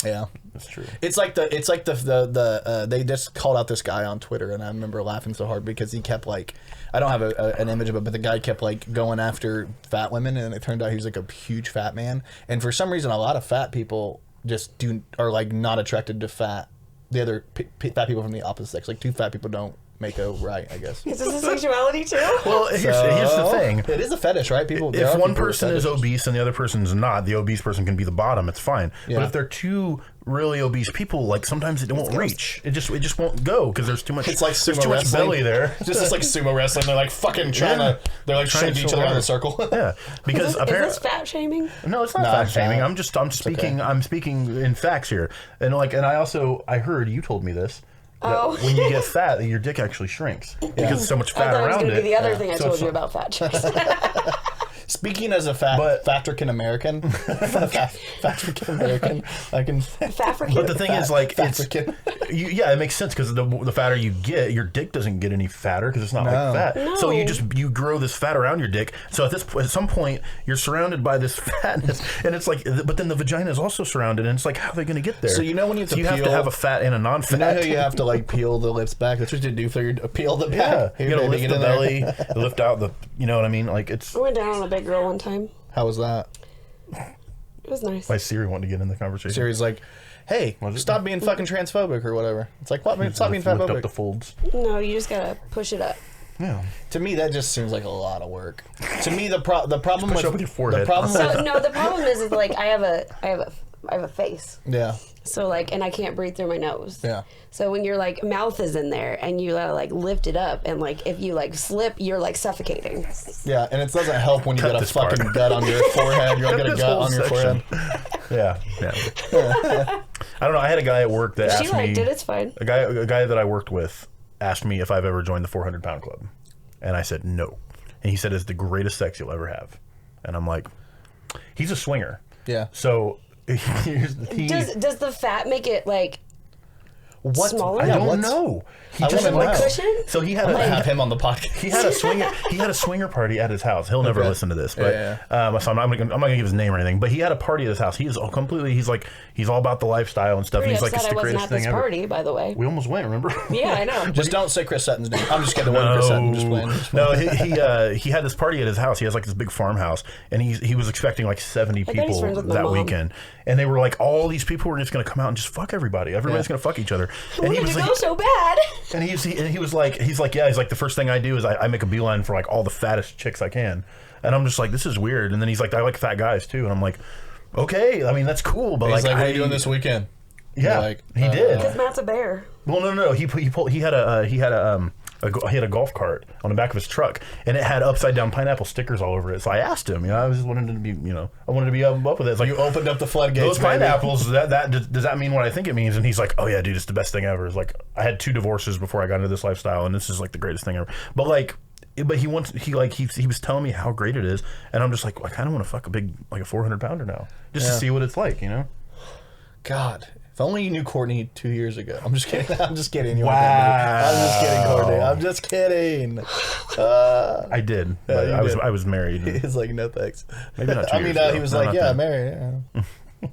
Yeah. That's true. It's like they just called out this guy on Twitter, and I remember laughing so hard because he kept like, I don't have an image of it, but the guy kept like going after fat women, and it turned out he was like a huge fat man. And for some reason, a lot of fat people just are like not attracted to fat people from the opposite sex. Like 2 fat people don't make a right, I guess. Is this a sexuality too? Well, here's the thing. It is a fetish, right? There If are one people with person is fetishes. obese and the other person's not, the obese person can be the bottom. It's fine. Yeah. But if they're 2 really obese people, like sometimes it won't reach. It just won't go because there's too much. It's like there's sumo too much wrestling. belly there. Just like sumo wrestling. They're like fucking trying Yeah. to. They're like Trying shoving each so other in a hard. circle. Yeah, because Is apparently. this fat shaming? No, it's not No, fat it's shaming. not. I'm speaking. okay. I'm speaking in facts here, and I heard you told me this. That Oh. when you get fat, your dick actually shrinks because there's so much I fat thought it was around going to it. be the other thing I So told it's you not- about fat chicks. Speaking as a African American, African American, I can. Fafrican? But the thing is, like, it's African. it makes sense because the fatter you get, your dick doesn't get any fatter because it's not No. like fat. So No. you grow this fat around your dick. So at some point, you're surrounded by this fatness, and it's like, but then the vagina is also surrounded, and it's like, how are they going to get there? So you know when you have to have to peel- have a fat and a non-fat. You know how you have to like peel the lips back? That's what you do for your peel the Yeah, back. you Here, gotta baby, lift get the in there. belly, lift out the, you know what I mean? Like it's. I went down on a big girl one time. How was that? It was nice. My Siri wanted to get in the conversation. Siri's like, hey, Was it? stop being fucking transphobic or whatever. It's like, what? Stop being Lift up fatphobic. the folds. No, you just got to push it up. Yeah. To me, that just seems like a lot of work. To me, the problem push up with your forehead. The problem So with, no, the problem is like I have a face. yeah, So like, and I can't breathe through my nose. yeah. So when your like mouth is in there and you like lift it up and like if you like slip, you're like suffocating. Yeah, and it doesn't help when you Cut get a this part. fucking gut on your forehead. You'll Cut get a this gut whole on your section. forehead. Yeah. I don't know. I had a guy at work that She asked liked me. it. It's fine. A guy that I worked with asked me if I've ever joined the 400-pound club, and I said no. And he said it's the greatest sex you'll ever have. And I'm like, he's a swinger. Yeah. So here's the thing. Does the fat make it like What? smaller? I Yeah, don't what's- know. He I just wanna More know. cushion? So he I'm had gonna a have him on the podcast. he had a swinger party at his house. He'll never Okay. listen to this, but Yeah, so I'm not gonna give his name or anything. But he had a party at his house. He's all he's all about the lifestyle and stuff. Pretty And he's like, upset it's I the wasn't greatest at this thing ever. party, by the way. We almost went, remember? Yeah, I know. Just don't say Chris Sutton's name. I'm just kidding. It wasn't Chris Sutton. I'm just playing. Just No, playing. he had this party at his house. He has like this big farmhouse, and he was expecting like 70 bet he's people friends with my that mom. weekend, and they were like, all these people were just going to come out and just fuck everybody. Everybody's Yeah. going to fuck each other. I And he wanted was to like, go so bad. and he was like, the first thing I do is I make a beeline for like all the fattest chicks I can, and I'm just like, this is weird. And then he's like, I like fat guys too, and I'm like, okay, I mean that's cool, but He's like, like, what are you doing this weekend? Yeah, You're like, he did. Because Matt's a bear. Well, no. He had a he had a golf cart on the back of his truck, and it had upside down pineapple stickers all over it. So I asked him, I just wanted to be, I wanted to be up with it. It's like, You opened up the floodgates. those pineapples, does that mean what I think it means? And he's like, oh yeah, dude, it's the best thing ever. It's like, I had 2 divorces before I got into this lifestyle, and this is like the greatest thing ever. But he was telling me how great it is, and I'm just like, I kind of want to fuck a big, like a 400 pounder now, just to see what it's like, God, if only you knew Cortni 2 years ago. I'm just kidding. I'm just kidding. Wow. I'm just kidding, Cortni. I'm just kidding. I did, but I was married. He's like, no thanks. Maybe not 2 I mean, years ago. he was No, like, not yeah, then. married. Yeah.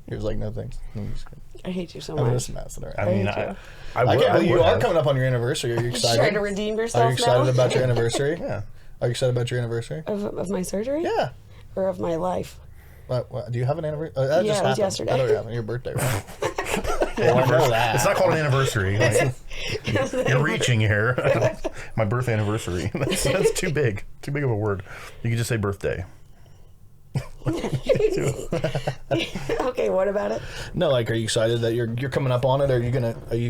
He was like, no thanks. I'm just kidding. I hate you so I'm much. just messing around. I mean, hate you. I can't believe you would are have. coming up on your anniversary. Are you excited? Trying to redeem yourself Are you excited now? about your anniversary? Yeah. Are you excited about your anniversary? Of my surgery? Yeah. Or of my life? What, do you have an anniversary? That Yeah, just it was happened. yesterday. That already happened. Your birthday, right? Well, I know that. It's not called an anniversary. You're reaching here. My birth anniversary. That's too big. Too big of a word. You can just say birthday. Okay, what about it? No, like, are you excited that you're coming up on it? Or are you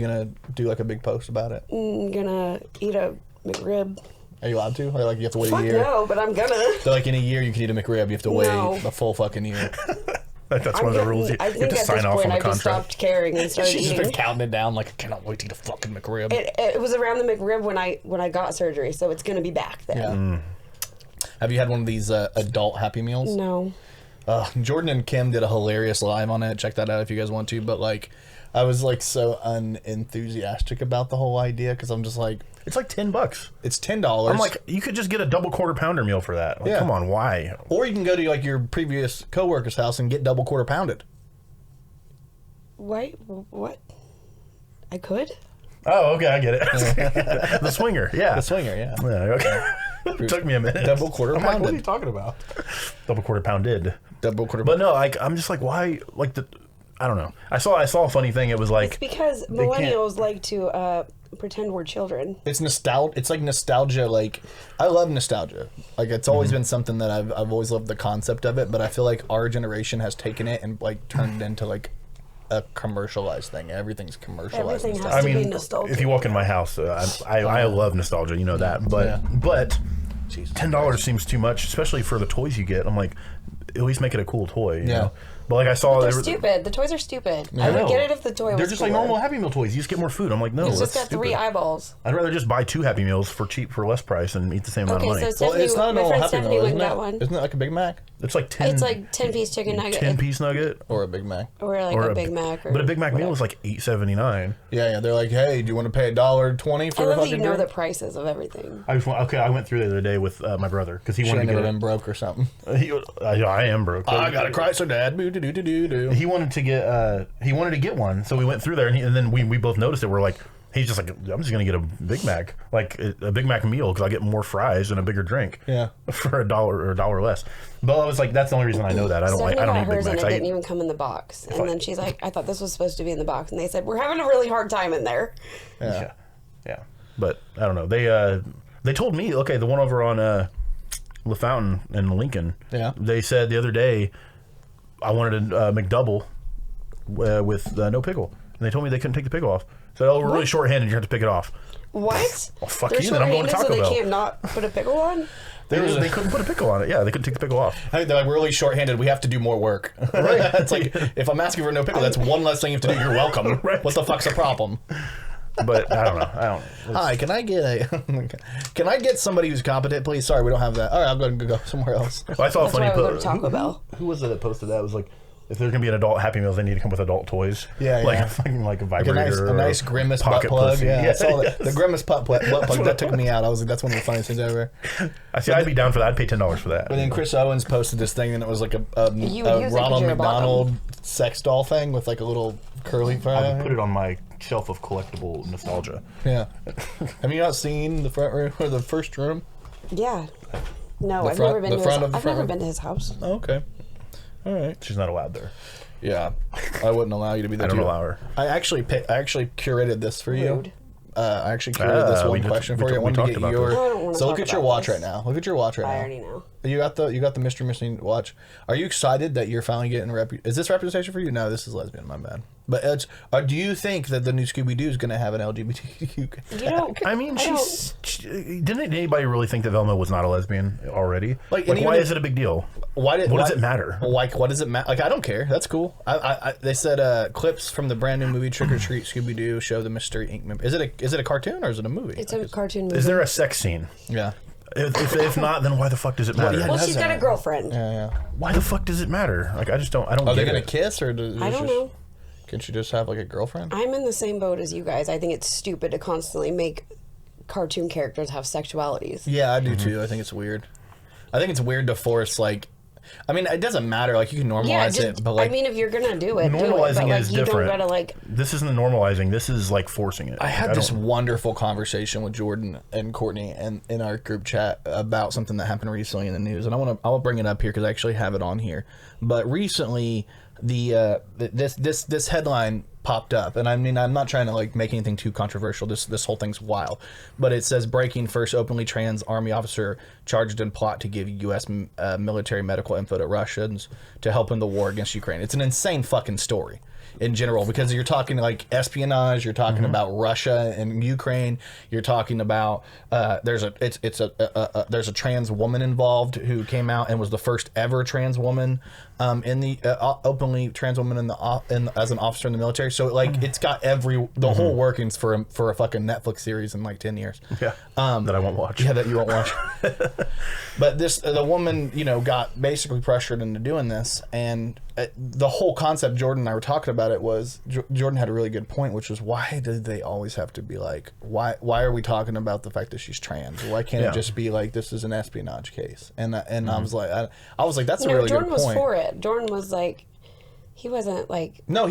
gonna do like a big post about it? I'm gonna eat a McRib. Are you allowed to? Or like you have to wait Fuck a year? no, but I'm gonna. So like in a year you can eat a McRib. You have to wait No. a full fucking year. That's one of the rules. You I have think to at sign this off point on the I just contract. stopped caring and started She's just eating. been counting it down. Like, I cannot wait to eat a fucking McRib. It was around the McRib when I got surgery, so it's gonna be back then. Yeah. Have you had one of these adult Happy Meals? No. Jordan and Kim did a hilarious live on it. Check that out if you guys want to. But like, I was like so unenthusiastic about the whole idea because I'm just like, It's like $10. it's $10. I'm like, you could just get a double quarter pounder meal for that. Like, Yeah. Come on, why? or you can go to like your previous coworker's house and get double quarter pounded. Wait, what? I could? Oh, okay, I get it. The swinger, yeah. The swinger, yeah. Yeah, okay. Took me a minute. Double quarter I'm like, what pounded. are you talking about? Double quarter pounded. Double quarter. But no, like I'm just like, why? Like I don't know. I saw a funny thing. It was It's like because can't- millennials like to pretend we're children. It's nostalgia. It's like nostalgia. Like, I love nostalgia. Like, it's always been something that I've always loved the concept of it. But I feel like our generation has taken it and like turned it into like a commercialized thing. Everything's commercialized. Everything and has stuff. I to be mean, nostalgic. if you walk in my house, I love nostalgia. You know that. But Yeah. but Jesus $10 seems too much, especially for the toys you get. I'm like, at least make it a cool toy. You Yeah. know? But like I saw, They're there was- stupid. The toys are stupid. I I would know. get it if the toy was They're just like cooler. normal Happy Meal toys. You just get more food. I'm like, no, It's that's just got 3 stupid. eyeballs. I'd rather just buy 2 Happy Meals for less price and eat the same amount Okay, of money. so Well, Stephanie, it's not a my normal friend Happy Stephanie Meal, went isn't and it? got one. Isn't it like a Big Mac It's like 10. It's like 10-piece chicken nugget. 10-piece nugget. or a Big Mac? Or like a Big Mac. Or But a Big Mac meal whatever. is like $8.79. Yeah. They're like, hey, do you want to pay $1.20 I for a love that you fucking know the drink? prices of everything. I went through there the other day with my brother because he She wanted ain't to never get been broke or something. I am broke. I got a Chrysler, Dad. Boo doo doo doo doo doo. He wanted to get one, so we went through there, and then we both noticed it. We're like, he's just like, I'm just gonna get a Big Mac, like a Big Mac meal, because I get more fries and a bigger drink. Yeah. For $1 or $1 less. But I was like, that's the only reason I know that. I don't Stephanie eat got Big hers and Macs. it I didn't eat, even come in the box. And then she's like, I thought this was supposed to be in the box. And they said, we're having a really hard time in there. yeah. But I don't know. They told me, okay, the one over on La Fountain in Lincoln. Yeah. They said the other day I wanted a McDouble with no pickle, and they told me they couldn't take the pickle off. So, oh, we're really shorthanded. You have to pick it off. What? Well, fuck They're you, then I'm going to shorthanded, Taco so Bell. they can't not put a pickle on? They couldn't put a pickle on it. Yeah, they couldn't take the pickle off. I think they're like, we're really shorthanded. We have to do more work. Right? It's like, if I'm asking for no pickle, that's one less thing you have to do. You're welcome. Right. What the fuck's the problem? But I don't know. Hi, can I get somebody who's competent, please? Sorry, we don't have that. All right, I'm going to go somewhere else. I saw a That's funny why we go to post. Taco Bell. Who was it that posted that? It was like, if there's gonna be an adult Happy Meals, they need to come with adult toys. Yeah, like yeah. a fucking like a Like vibrator, a nice Grimace butt pocket plug. pussy. Yeah, I saw that. yes. The Grimace butt plug that took me out. I was like, that's one of the funniest things ever. I see. I'd be down for that. I'd pay $10 for that. But then Chris Owens posted this thing, and it was like a You would use it 'cause Ronald you're a McDonald sex doll thing with like a little curly I fry. would put it on my shelf of collectible nostalgia. Yeah. Have you not seen the front room or the first room? Yeah. No, The I've front- never been the to front his of the I've front never room? been to his house. Oh, okay. All right. She's not allowed there. Yeah, I wouldn't allow you to be there. I don't too. allow her. I actually curated this for you. Rude. I actually curated this one question for you. I wanted to talked get about your. this. I don't wanna So look talk at your about watch this. right now. Look at your watch right I now. already know. You got the Mr. Missing watch. Are you excited that you're finally getting Is this representation for you? No, this is lesbian. My bad. But do you think that the new Scooby-Doo is going to have an LGBTQ? You know, I mean, didn't anybody really think that Velma was not a lesbian already? Like why is it a big deal? What does it matter? Like, what does it matter? Like, I don't care. That's cool. They said clips from the brand new movie Trick or Treat Scooby-Doo show the Mystery Inc. member. Is it a cartoon or is it a movie? It's a cartoon movie. Is there a sex scene? Yeah. If not, then why the fuck does it matter? Well, she's got a girlfriend. Yeah. Why the fuck does it matter? Like, I don't. Are they gonna kiss or? I don't know. Can she just have like a girlfriend? I'm in the same boat as you guys. I think it's stupid to constantly make cartoon characters have sexualities. Yeah, I do too. I think it's weird. I think it's weird to force like. I mean, it doesn't matter. Like, you can normalize it, but like, I mean, if you're gonna do it, normalizing do it. But, is you different. don't gotta like. This isn't normalizing. This is like forcing it. I had this wonderful conversation with Jordan and Cortni and in our group chat about something that happened recently in the news, and I'll bring it up here because I actually have it on here. But recently, this headline popped up, and I mean, I'm not trying to like make anything too controversial. This whole thing's wild, but it says breaking: first openly trans Army officer charged in plot to give U.S. military medical info to Russians to help in the war against Ukraine. It's an insane fucking story in general, because you're talking like espionage, you're talking about Russia and Ukraine, you're talking about there's a trans woman involved who came out and was the first ever trans woman in the openly trans woman as an officer in the military. So like it's got the whole workings for a fucking Netflix series in like 10 years. Yeah. That I won't watch. Yeah, that you won't watch. But the woman, got basically pressured into doing this, and the whole concept, Jordan and I were talking about it, was Jordan had a really good point, which was, why did they always have to be like, why are we talking about the fact that she's trans? Why can't it just be like, this is an espionage case? And I was like, that's a really Jordan good point. was for it. Jordan was like, he wasn't like. No,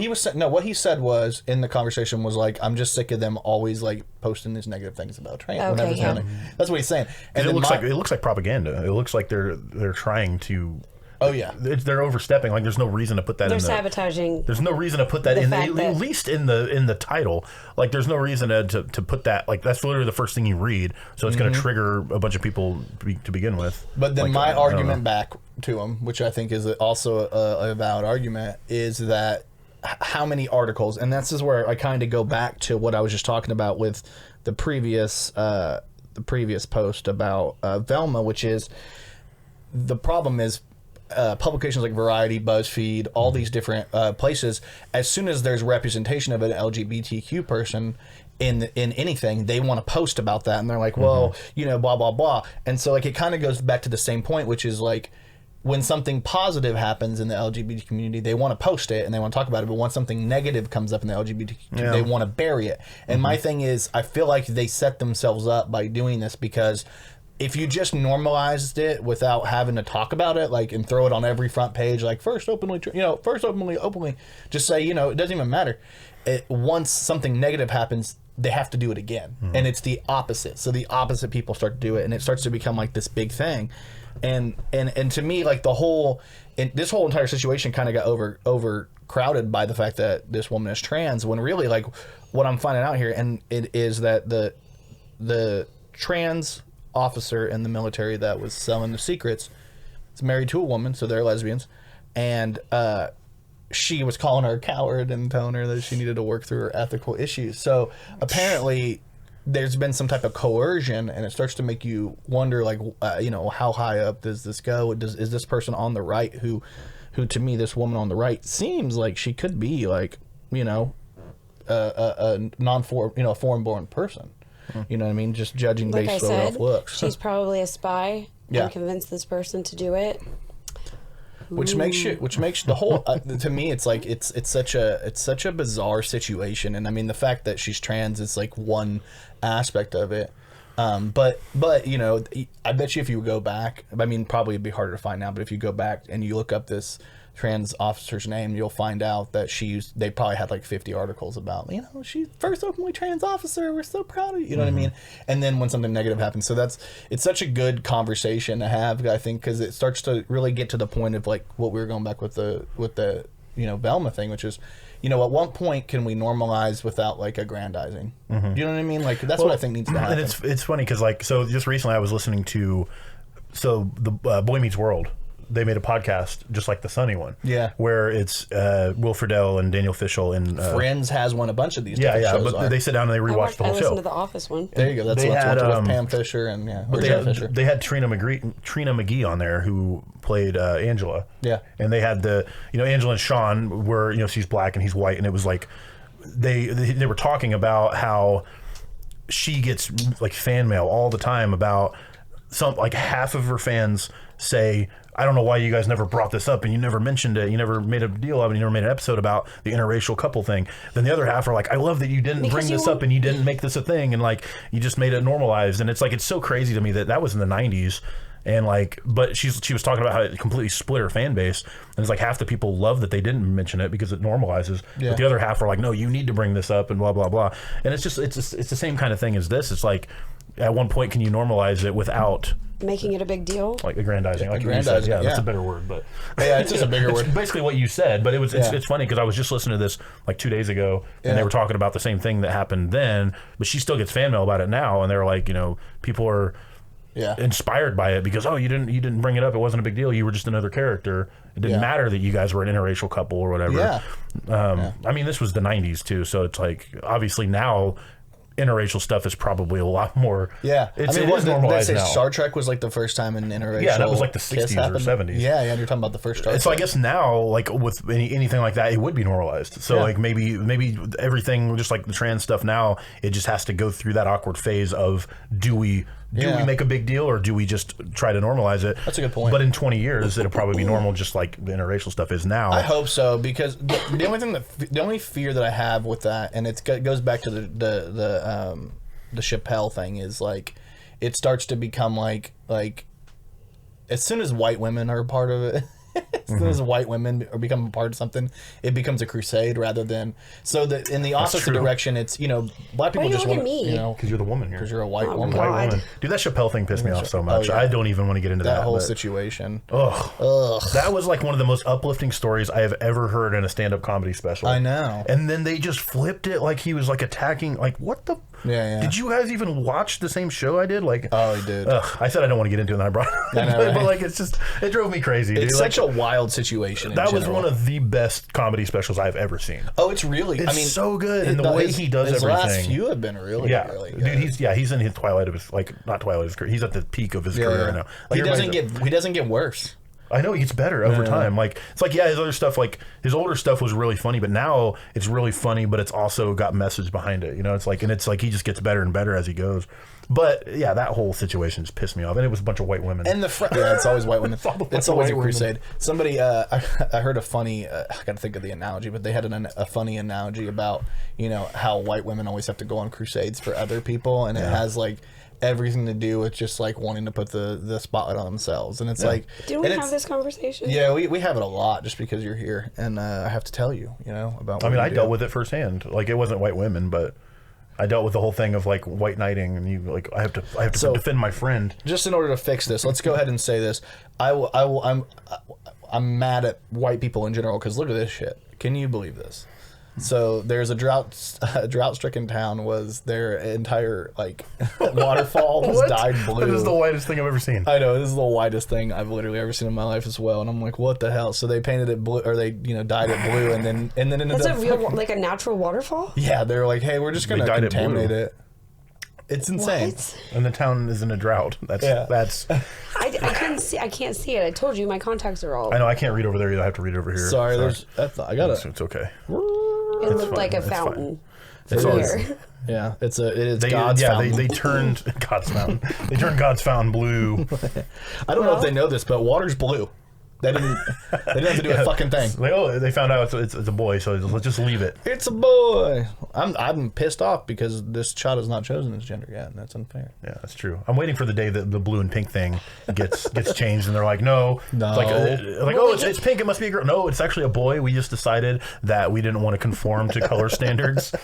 what he said was in the conversation was like, I'm just sick of them always like posting these negative things about trans. Okay, yeah. That's what he's saying. And it looks like propaganda. It looks like they're trying to. Oh yeah, they're overstepping. Like, there's no reason to put that. They're sabotaging. There's no reason to put that in at least in the title. Like, there's no reason to put that. Like, that's literally the first thing you read, so it's going to trigger a bunch of people to begin with. But then my argument back to him, which I think is also a valid argument, is that how many articles, and this is where I kind of go back to what I was just talking about with the previous post about Velma, which is the problem is. Publications like Variety, BuzzFeed, all these different places, as soon as there's representation of an LGBTQ person in anything, they want to post about that, and they're like, well, blah blah blah. And so like it kind of goes back to the same point, which is like, when something positive happens in the LGBT community, they want to post it and they want to talk about it, but once something negative comes up in the LGBT community, they want to bury it. And my thing is, I feel like they set themselves up by doing this, because if you just normalized it without having to talk about it, like, and throw it on every front page, like first openly, just say, it doesn't even matter. Once something negative happens, they have to do it again. And it's the opposite. So the opposite people start to do it, and it starts to become like this big thing. And to me, like this whole entire situation kind of got overcrowded by the fact that this woman is trans, when really, like, what I'm finding out here, and it is that the trans officer in the military that was selling the secrets is married to a woman, so they're lesbians, and she was calling her a coward and telling her that she needed to work through her ethical issues. So apparently there's been some type of coercion, and it starts to make you wonder, like, how high up does this go? Is this person on the right, who to me, this woman on the right seems like she could be like, a foreign-born person. You know what I mean? Just judging based off looks. She's probably a spy and convinced this person to do it. Which makes the whole to me, it's like it's such a bizarre situation. And I mean, the fact that she's trans is like one aspect of it. But I bet you if you go back, I mean, probably it'd be harder to find out, but if you go back and you look up this trans officer's name, you'll find out that they probably had like 50 articles about, she's first openly trans officer, we're so proud of you, what I mean? And then when something negative happens, so it's such a good conversation to have, I think, because it starts to really get to the point of like what we were going back with the Velma thing, which is, at what point can we normalize without like aggrandizing? Do you know what I mean? Like, that's what I think needs to happen. And it's funny because, like, so just recently I was listening to the Boy Meets World they made a podcast just like the Sunny one. Yeah. Where it's Will Friedle and Daniel Fishel and Friends has one. A bunch of these. yeah, different shows but are. they sit down and they rewatch the I whole listened show. to the Office one. There you go. That's They what's had, with Pam Fisher and But Jared Fisher. they had Trina McGee on there who played Angela. Yeah. And they had Angela and Sean were, she's black and he's white, and it was like they were talking about how she gets like fan mail all the time about like half of her fans say, I don't know why you guys never brought this up and you never mentioned it. You never made a deal of it. You never made an episode about the interracial couple thing. Then the other half are like, I love that you didn't bring this up and you didn't make this a thing. And like, you just made it normalized. And it's like, it's so crazy to me that was in the 90s. And like, but she was talking about how it completely split her fan base. And it's like half the people love that they didn't mention it because it normalizes. Yeah. But the other half are like, no, you need to bring this up and blah, blah, blah. And it's the same kind of thing as this. It's like, at one point, can you normalize it without Making it a big deal? like aggrandizing? Like Aggrandizing, you said. Yeah, that's yeah. a better word. But Yeah, it's just a bigger it's word. basically what you said, but Yeah. it's funny because I was just listening to this like 2 days ago, and Yeah. they were talking about the same thing that happened then, but she still gets fan mail about it now, and they're like, people are Yeah. inspired by it because you didn't bring it up, it wasn't a big deal, you were just another character. It didn't Yeah. matter that you guys were an interracial couple or whatever. Yeah. I mean, this was the 90s too, so it's like obviously now interracial stuff is probably a lot more. Yeah, it is did normalized they say now. Star Trek was like the first time an interracial? Yeah, that was like the kiss 60s or happened? 70s. Yeah, you're talking about the first Star Trek. So I guess now, like with anything like that, it would be normalized. So Yeah. like maybe everything, just like the trans stuff now, it just has to go through that awkward phase of do we make a big deal or do we just try to normalize it? That's a good point. But in 20 years, it'll probably be normal, just like the interracial stuff is now. I hope so, because the only fear that I have with that, and it goes back to the Chappelle thing, is like it starts to become like as soon as white women are a part of it. As soon as white women become a part of something, it becomes a crusade rather than in the opposite true. direction. It's black people Why just you want look at me? because you're the woman here. because you're a white woman. White God. woman. Dude, that Chappelle thing pissed me off so much. yeah. I don't even want to get into that. That whole but- situation. Ugh. That was like one of the most uplifting stories I have ever heard in a stand-up comedy special. I know. And then they just flipped it like he was like attacking. Like, what the? Yeah. Did you guys even watch the same show I did? Like, Oh, he did. I said I don't want to get into it, and I brought it up. I know, but right? like, it drove me crazy. It's dude. such Like, a wild situation. In that was general. one of the best comedy specials I've ever seen. Oh, it's really. It's I mean, so good, and the way he does his everything. last few have been really, Yeah, really good. dude, he's in his twilight of his not twilight of his career. He's at the peak of his career right now. Like, He doesn't get worse. I know he gets better over time. Like it's like his other stuff, like his older stuff was really funny, but now it's really funny, but it's also got message behind it. It's like he just gets better and better as he goes. But yeah, that whole situation just pissed me off, and it was a bunch of white women. And it's always white women. It's always a white crusade. Somebody, I heard a funny. I got to think of the analogy, but they had a funny analogy about how white women always have to go on crusades for other people, and it has like everything to do with just like wanting to put the spotlight on themselves. And it's like, Didn't we have this conversation? Yeah, we have it a lot just because you're here, and I have to tell you, about. I mean, I dealt with it firsthand. Like it wasn't white women, but I dealt with the whole thing of like white knighting, and I have to defend my friend. Just in order to fix this, let's go ahead and say this. I'm mad at white people in general because look at this shit. Can you believe this? So there's a drought-stricken town. Was their entire waterfall was dyed blue. That is the whitest thing I've ever seen. I know, this is the whitest thing I've literally ever seen in my life as well. And I'm like, what the hell? So they painted it blue, or they dyed it blue, and then ended That's up a real, like a natural waterfall? yeah. They're like, hey, we're just gonna dyed it blue. contaminate it. It's insane. What? And the town is in a drought. That's. I couldn't see. I can't see it. I told you my contacts are all. I know I can't read over there either. I have to read over here. Sorry, I got It's okay. It looked fine, like a it's fine. fountain. It's from always- here. Yeah, it is God's fountain. They turned God's fountain. They turned God's fountain blue. I don't know if they know this, but water's blue. They didn't have to do a fucking thing. Like, they found out it's a boy, so let's just leave it. It's a boy. I'm pissed off because this child has not chosen his gender yet, and that's unfair. Yeah, that's true. I'm waiting for the day that the blue and pink thing gets changed, and they're like, no. No. It's pink. It must be a girl. No, it's actually a boy. We just decided that we didn't want to conform to color standards.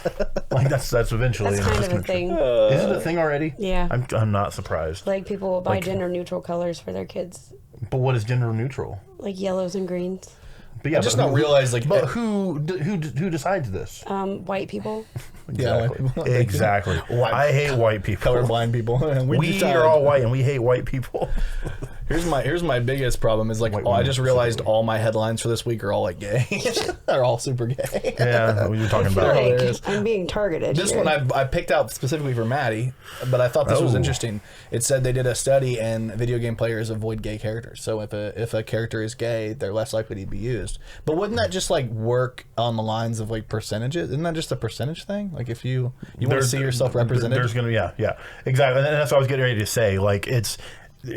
Like that's eventually. That's kind of a thing. Is it a thing already? Yeah. I'm not surprised. Like people will buy gender neutral colors for their kids, But what is gender neutral? like yellows and greens. But yeah, I just but not realize But who decides this? White people. Yeah, white people. Exactly. White- I hate white people. Colorblind people. We decide. are all white, and we hate white people. Here's my biggest problem is like, I just realized all my headlines for this week are all like gay. They're all super gay. Yeah, what you're talking about. Like, I'm being targeted. This here. one I picked out specifically for Maddie, but I thought this was interesting. It said they did a study and video game players avoid gay characters. So if a character is gay, they're less likely to be used. But wouldn't that just like work on the lines of like percentages? Isn't that just a percentage thing? Like if you want to see yourself represented, there's gonna yeah exactly, and that's what I was getting ready to say. Like it's.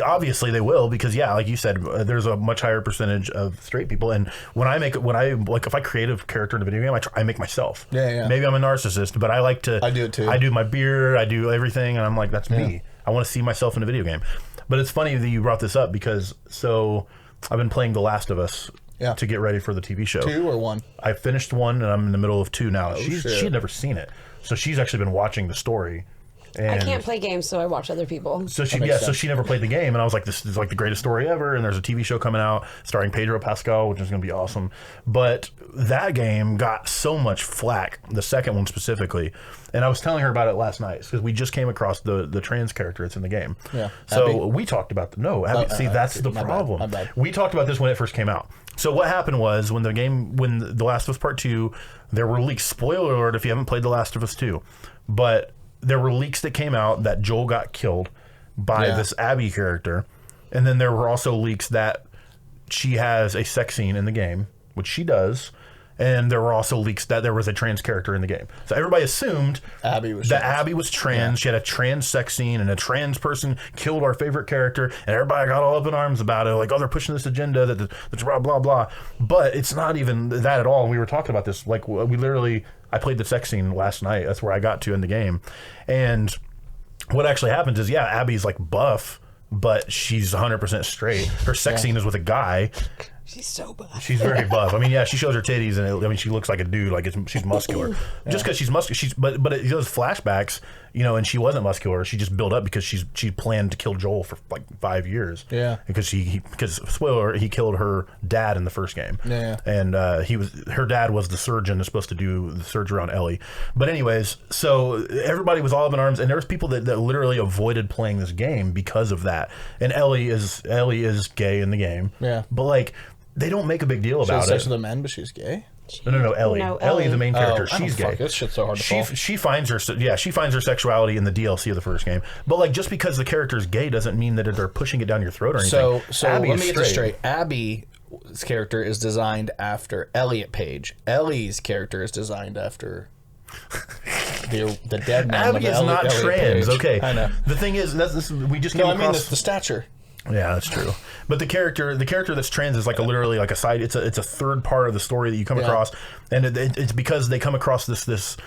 Obviously they will, because like you said, there's a much higher percentage of straight people, and if I create a character in a video game, I make myself. Yeah. Maybe I'm a narcissist, but I like to. I do it too. I do my beard, I do everything, and I'm like, that's me. I want to see myself in a video game. But it's funny that you brought this up, because I've been playing The Last of Us to get ready for the TV show. 2 or 1? I finished 1 and I'm in the middle of 2 now. Oh, She'd never seen it, so she's actually been watching the story. And I can't play games, so I watch other people. So she never played the game, and I was like, this is like the greatest story ever, and there's a TV show coming out starring Pedro Pascal, which is going to be awesome. But that game got so much flack, the second one specifically, and I was telling her about it last night, because we just came across the trans character that's in the game. Yeah. So Abby? we talked about Abby. See, that's the problem. My bad. We talked about this when it first came out. So what happened was, when The Last of Us Part 2, there were leaks. Spoiler alert if you haven't played The Last of Us 2. But there were leaks that came out that Joel got killed by this Abby character. And then there were also leaks that she has a sex scene in the game, which she does. And there were also leaks that there was a trans character in the game. So everybody assumed Abby was trans. Yeah. She had a trans sex scene, and a trans person killed our favorite character, and everybody got all up in arms about it. Like, oh, they're pushing this agenda, that's blah, blah, blah. But it's not even that at all. And we were talking about this. Like, I played the sex scene last night. That's where I got to in the game. And what actually happens is, Abby's like buff, but she's 100% straight. Her sex scene is with a guy. She's so buff. She's very buff. I mean, she shows her titties, and she looks like a dude. Like she's muscular, just because she's muscular. But it goes flashbacks, and she wasn't muscular. She just built up because she planned to kill Joel for like 5 years. Yeah. Because because spoiler, he killed her dad in the first game. Yeah. And her dad was the surgeon that's supposed to do the surgery on Ellie. But anyways, so everybody was all up in arms, and there was people that literally avoided playing this game because of that. And Ellie is gay in the game. Yeah. But like, they don't make a big deal about She has sex it. with a man, but she's gay. No, Ellie. No, Ellie, the main character, I don't she's gay. This shit's so hard to follow. She finds her sexuality in the DLC of the first game. But like, just because the character's gay doesn't mean that they're pushing it down your throat or anything. So Abby let is me get this straight. Abby's character is designed after Elliot Page. Ellie's character is designed after the dead man. Abby is not Elliot trans. Page. Okay. I know. The thing is, we just came No, I mean across the stature. Yeah, that's true. But the character that's trans is like literally like a side. It's a third part of the story that you come across, and it's because they come across this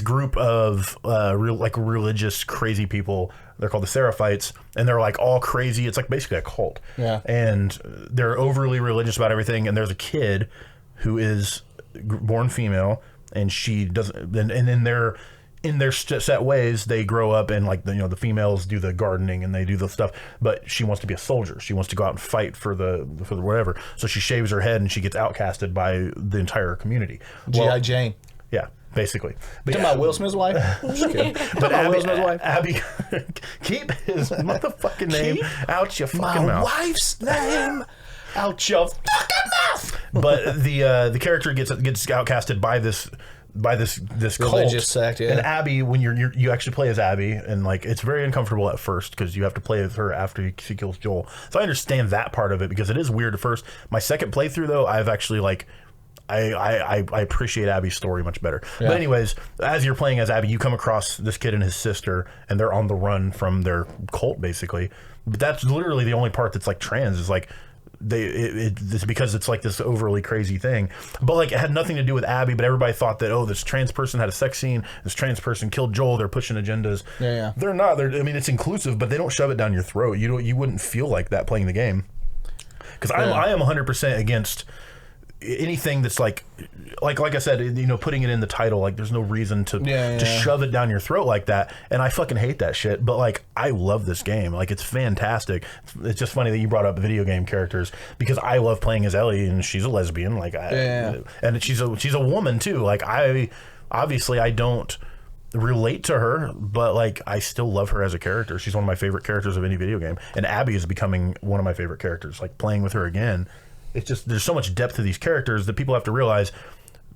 group of religious crazy people. They're called the Seraphites, and they're like all crazy. It's like basically a cult. Yeah. And they're overly religious about everything. And there's a kid who is born female, and she doesn't. And in their set ways, they grow up, and like the females do the gardening and they do the stuff, but she wants to be a soldier. She wants to go out and fight for the whatever. So she shaves her head and she gets outcasted by the entire community. G.I. Jane. Yeah, basically. But Talking about Will Smith's wife? I'm just kidding. But Will Smith's wife? Abby, keep his motherfucking name out your fucking mouth. My wife's name out your fucking mouth. But the character gets outcasted by this religious cult. sect, yeah. And Abby, when you actually play as Abby, and like it's very uncomfortable at first because you have to play as her after she kills Joel. So I understand that part of it because it is weird at first. My second playthrough though, I've actually like I appreciate Abby's story much better. Yeah. But anyways, as you're playing as Abby, you come across this kid and his sister, and they're on the run from their cult basically. But that's literally the only part that's like trans is like. It's because it's like this overly crazy thing, but like it had nothing to do with Abby. But everybody thought that this trans person had a sex scene, this trans person killed Joel. They're pushing agendas. Yeah. They're not. I mean, it's inclusive, but they don't shove it down your throat. You wouldn't feel like that playing the game. Because I am 100% against anything that's like I said, putting it in the title, like there's no reason to shove it down your throat like that. And I fucking hate that shit. But like, I love this game. Like, it's fantastic. It's just funny that you brought up video game characters because I love playing as Ellie, and she's a lesbian. Like, and she's a woman too. Like, I don't relate to her, but like I still love her as a character. She's one of my favorite characters of any video game, and Abby is becoming one of my favorite characters. Like playing with her again, it's just there's so much depth to these characters that people have to realize.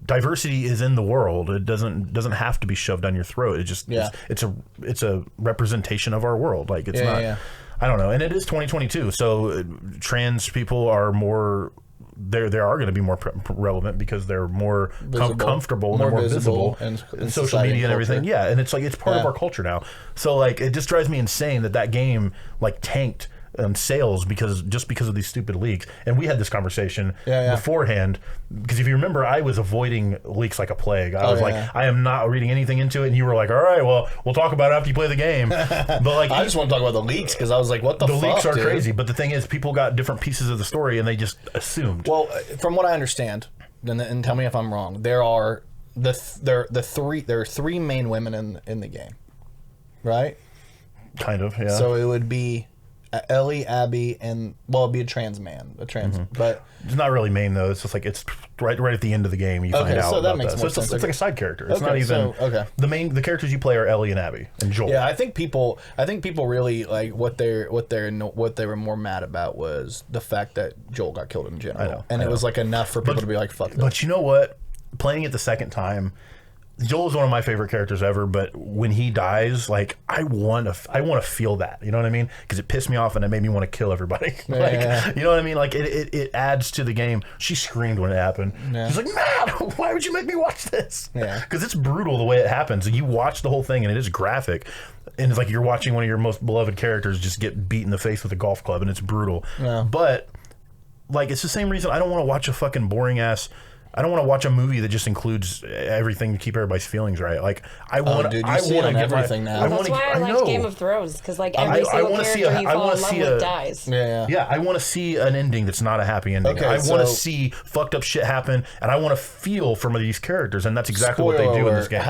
Diversity is in the world. It doesn't have to be shoved down your throat. It just it's a representation of our world. Like it's not. Yeah. I don't know, and it is 2022, so trans people are more. They are going to be more relevant because they're more comfortable, and they're more visible in social media and everything. Yeah, and it's like it's part of our culture now. So like it just drives me insane that game like tanked sales because of these stupid leaks. And we had this conversation beforehand because if you remember, I was avoiding leaks like a plague. I was like, I am not reading anything into it, and you were like, all right, well, we'll talk about it after you play the game. But like, I just want to talk about the leaks because I was like, what the fuck? The leaks are dude? crazy, but the thing is, people got different pieces of the story and they just assumed. Well, from what I understand, and tell me if I'm wrong, there are three main women in the game, right? Kind of, yeah. So it would be Ellie, Abby, and it'd be a trans man, but it's not really main though. It's just like it's right at the end of the game you find out. So that about makes more sense. It's like a side character. It's not even the characters you play are Ellie and Abby and Joel. Yeah, I think people really like what they were more mad about was the fact that Joel got killed in general, it was like enough for people to be like, fuck this. But you know what? Playing it the second time. Joel is one of my favorite characters ever, but when he dies, like I want to feel that, you know what I mean? Because it pissed me off and it made me want to kill everybody. You know what I mean? Like it adds to the game. She screamed when it happened. Yeah. She's like, "Man, why would you make me watch this?" Yeah, because it's brutal the way it happens, and you watch the whole thing, and it is graphic, and it's like you're watching one of your most beloved characters just get beat in the face with a golf club, and it's brutal. Yeah. But like it's the same reason I don't want to watch a fucking boring ass. I don't want to watch a movie that just includes everything to keep everybody's feelings right. Like I want to get everything now. That's why I like Game of Thrones because like every single character you fall in love with dies. Yeah. I want to see an ending that's not a happy ending. Okay, I want to see fucked up shit happen, and I want to feel from these characters, and that's exactly what they do in this game.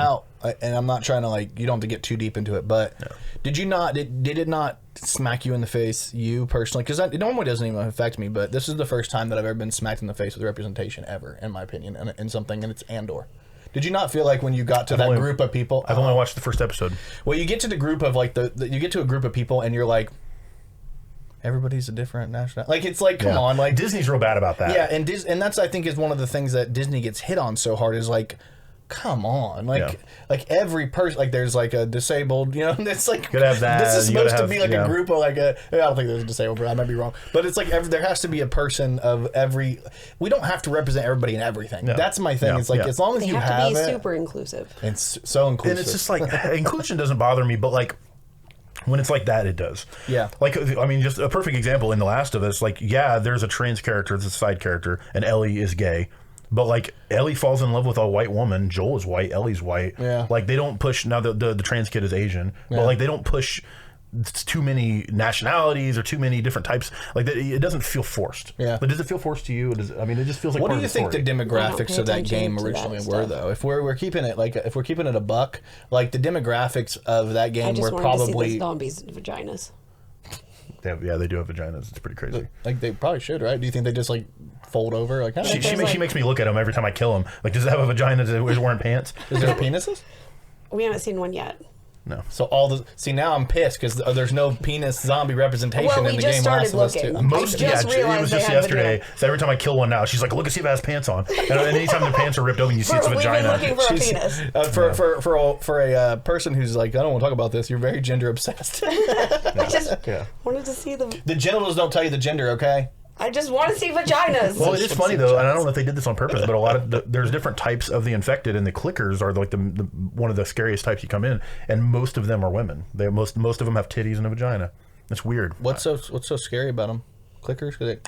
And I'm not trying to you don't have to get too deep into it, but did it not smack you in the face, you personally? Because it normally doesn't even affect me, but this is the first time that I've ever been smacked in the face with representation ever, in my opinion, in something, and it's Andor. Did you not feel like when you got to that group of people? I've only watched the first episode. Well, you get to the group of you get to a group of people, and you're like, everybody's a different nationality. Like it's like, come on, like Disney's real bad about that. Yeah, and that's I think is one of the things that Disney gets hit on so hard is like. Come on, like every person, like there's like a disabled, you know, it's like have that. This is supposed to be like a group of like I don't think there's a disabled, but I might be wrong. But it's like there has to be a person of every. We don't have to represent everybody in everything. No. That's my thing. It's like as long as you have to be it, super inclusive. It's so inclusive, and it's just like inclusion doesn't bother me, but like. When it's like that, it does. Yeah. Like, I mean, just a perfect example in The Last of Us, like, there's a trans character, it's a side character, and Ellie is gay. But, like, Ellie falls in love with a white woman. Joel is white. Ellie's white. Yeah. Like, they don't push... Now, the trans kid is Asian. But, like, they don't push too many nationalities or too many different types. Like, it doesn't feel forced. Yeah. But does it feel forced to you? It just feels like what part do you think the demographics of that game originally were, though? If we're keeping it if we're keeping it a buck, like, the demographics of that game were probably... I just wanted to see the zombies' vaginas. They do have vaginas. It's pretty crazy. Like they probably should, right? Do you think they just like fold over? Like she makes me look at them every time I kill them. Like, does it have a vagina? Is it wearing pants? Is there penises? We haven't seen one yet. No. So now I'm pissed because there's no penis zombie representation in the game. Last of Us 2. It was just yesterday. So every time I kill one now, she's like, "Look and see if it has pants on." And anytime their pants are ripped open, you see its vagina. We've been looking for a penis. For a person who's like, I don't want to talk about this. You're very gender obsessed. I just wanted to see them. The genitals don't tell you the gender, okay? I just want to see vaginas. Well, it is funny though, and I don't know if they did this on purpose, but a lot of there's different types of the infected, and the clickers are like the one of the scariest types you come in, and most of them are women. Most of them have titties and a vagina. It's weird. What's so scary about them? Clickers?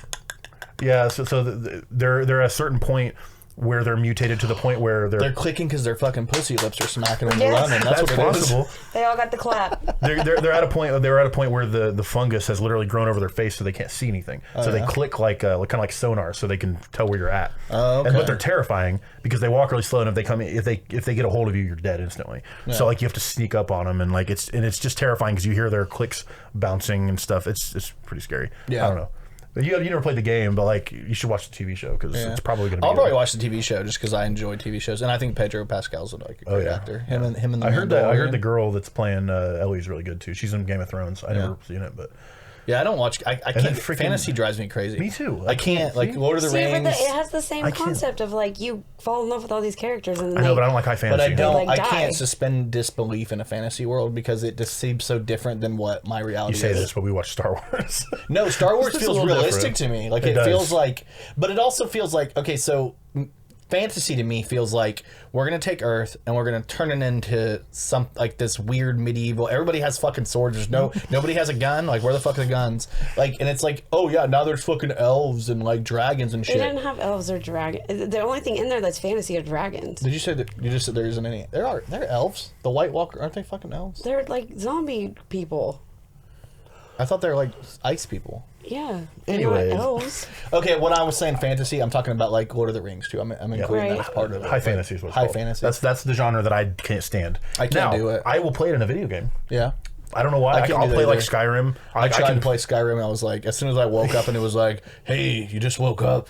Yeah, so they're at a certain point where they're mutated to the point where they're clicking because their fucking pussy lips are smacking when they're running. That's what possible. They all got the clap. They're at a point. They're at a point where the fungus has literally grown over their face, so they can't see anything. So they click like kind of like sonar, so they can tell where you're at. Oh, okay. But they're terrifying because they walk really slow, and if they come in, if they get a hold of you, you're dead instantly. Yeah. So like you have to sneak up on them, and it's just terrifying because you hear their clicks bouncing and stuff. It's pretty scary. Yeah. I don't know. But you never played the game, but like you should watch the TV show because it's probably going to be. I'll probably watch the TV show just because I enjoy TV shows, and I think Pedro Pascal's like a great actor. Him and the I heard the girl that's playing Ellie's really good too. She's in Game of Thrones. I never seen it, but. Yeah, I don't watch. I can't. Fantasy drives me crazy. Me too. I can't. Like Lord of the Rings. But it has the same concept of like you fall in love with all these characters, and I know, but I don't like high fantasy. But I don't. Like, I can't suspend disbelief in a fantasy world because it just seems so different than what my reality is. You say this, but we watch Star Wars. No, Star Wars feels realistic to me. Like it feels like, but it also feels like okay. So fantasy to me feels like we're gonna take Earth and we're gonna turn it into some like this weird medieval. Everybody has fucking swords. There's nobody has a gun. Like where the fuck are the guns? Like and it's like oh yeah now there's fucking elves and like dragons and shit. They didn't have elves or dragons. The only thing in there that's fantasy are dragons. Did you say that? You just said there isn't any. They're elves. The White Walker aren't they fucking elves? They're like zombie people. I thought they were like ice people. Yeah. Anyways. Elves. Okay, when I was saying fantasy, I'm talking about like Lord of the Rings too. I'm including that as part of it. High fantasy is what's high called. fantasy. That's the genre that I can't stand. I can't do it. I will play it in a video game. Yeah. I don't know why. I'll play like Skyrim. I tried to play Skyrim and I was like, as soon as I woke up and it was like, hey, you just woke up.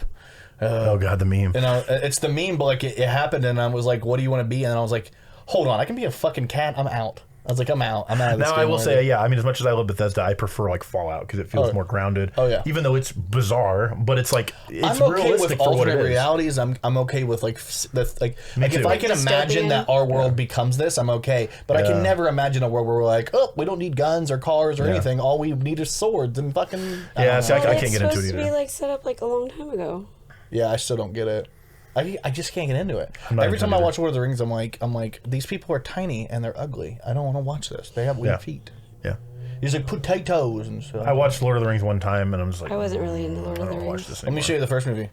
Oh god, the meme. And it's the meme, but like it happened and I was like, what do you want to be? And I was like, hold on, I can be a fucking cat. I'm out. I was like, I'm out of this now, game I will already. say, yeah, I mean, as much as I love Bethesda, I prefer like Fallout because it feels more grounded. Oh, yeah. Even though it's bizarre, but it's like, it's I'm okay realistic with for what it alternate is. realities. I'm okay with like if too. I can imagine Dystopian? that our world becomes this, I'm okay. But I can never imagine a world where we're like, oh, we don't need guns or cars or anything. All we need is swords and fucking. Yeah, see, I can't It's get into it supposed to be either. like set up like a long time ago. Yeah, I still don't get it. I just can't get into it. not Every into time it I either. watch Lord of the Rings, I'm like, these people are tiny and they're ugly. I don't want to watch this. They have weird feet. Yeah. He's like potatoes and stuff. I watched Lord of the Rings one time and I'm just like, I wasn't really into Lord I of the don't watch Rings. this Let anymore. me show you the first movie.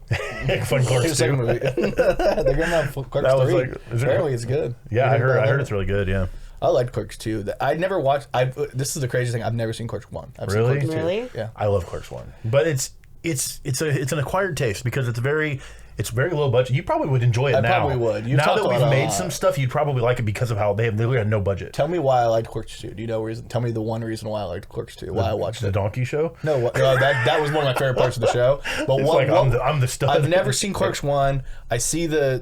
Fun Here's Clerks the second 2. movie. They're gonna have Clerks That was 3. like- is it- Apparently, it's good. Yeah, You I think heard about it's it? really good, yeah. I liked Clerks 2. I never watched. This is the crazy thing. I've never seen Clerks 1. I've Really? Seen Clerks 2. Really? Yeah. I love Clerks 1. But it's an acquired taste because it's very low budget. You probably would enjoy it now. I probably would. You've now talked that about we've it a made lot. some stuff, you'd probably like it because of how they literally had no budget. Tell me why I liked Clerks 2. Do you know reason? Tell me the one reason why I liked Clerks 2. Why I watched The it. Donkey Show? No, that was one of my favorite parts of the show. But It's like, I'm the stud. I've never seen Clerks 1. I see the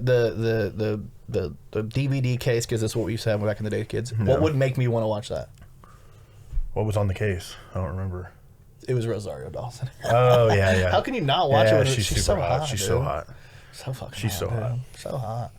DVD case because that's what we used to have back in the day, kids. What would make me want to watch that? What was on the case? I don't remember. It was Rosario Dawson. Oh, yeah. How can you not watch it? Yeah, When she's super so hot. She's so dude. hot. So fucking She's so dude. hot. So hot.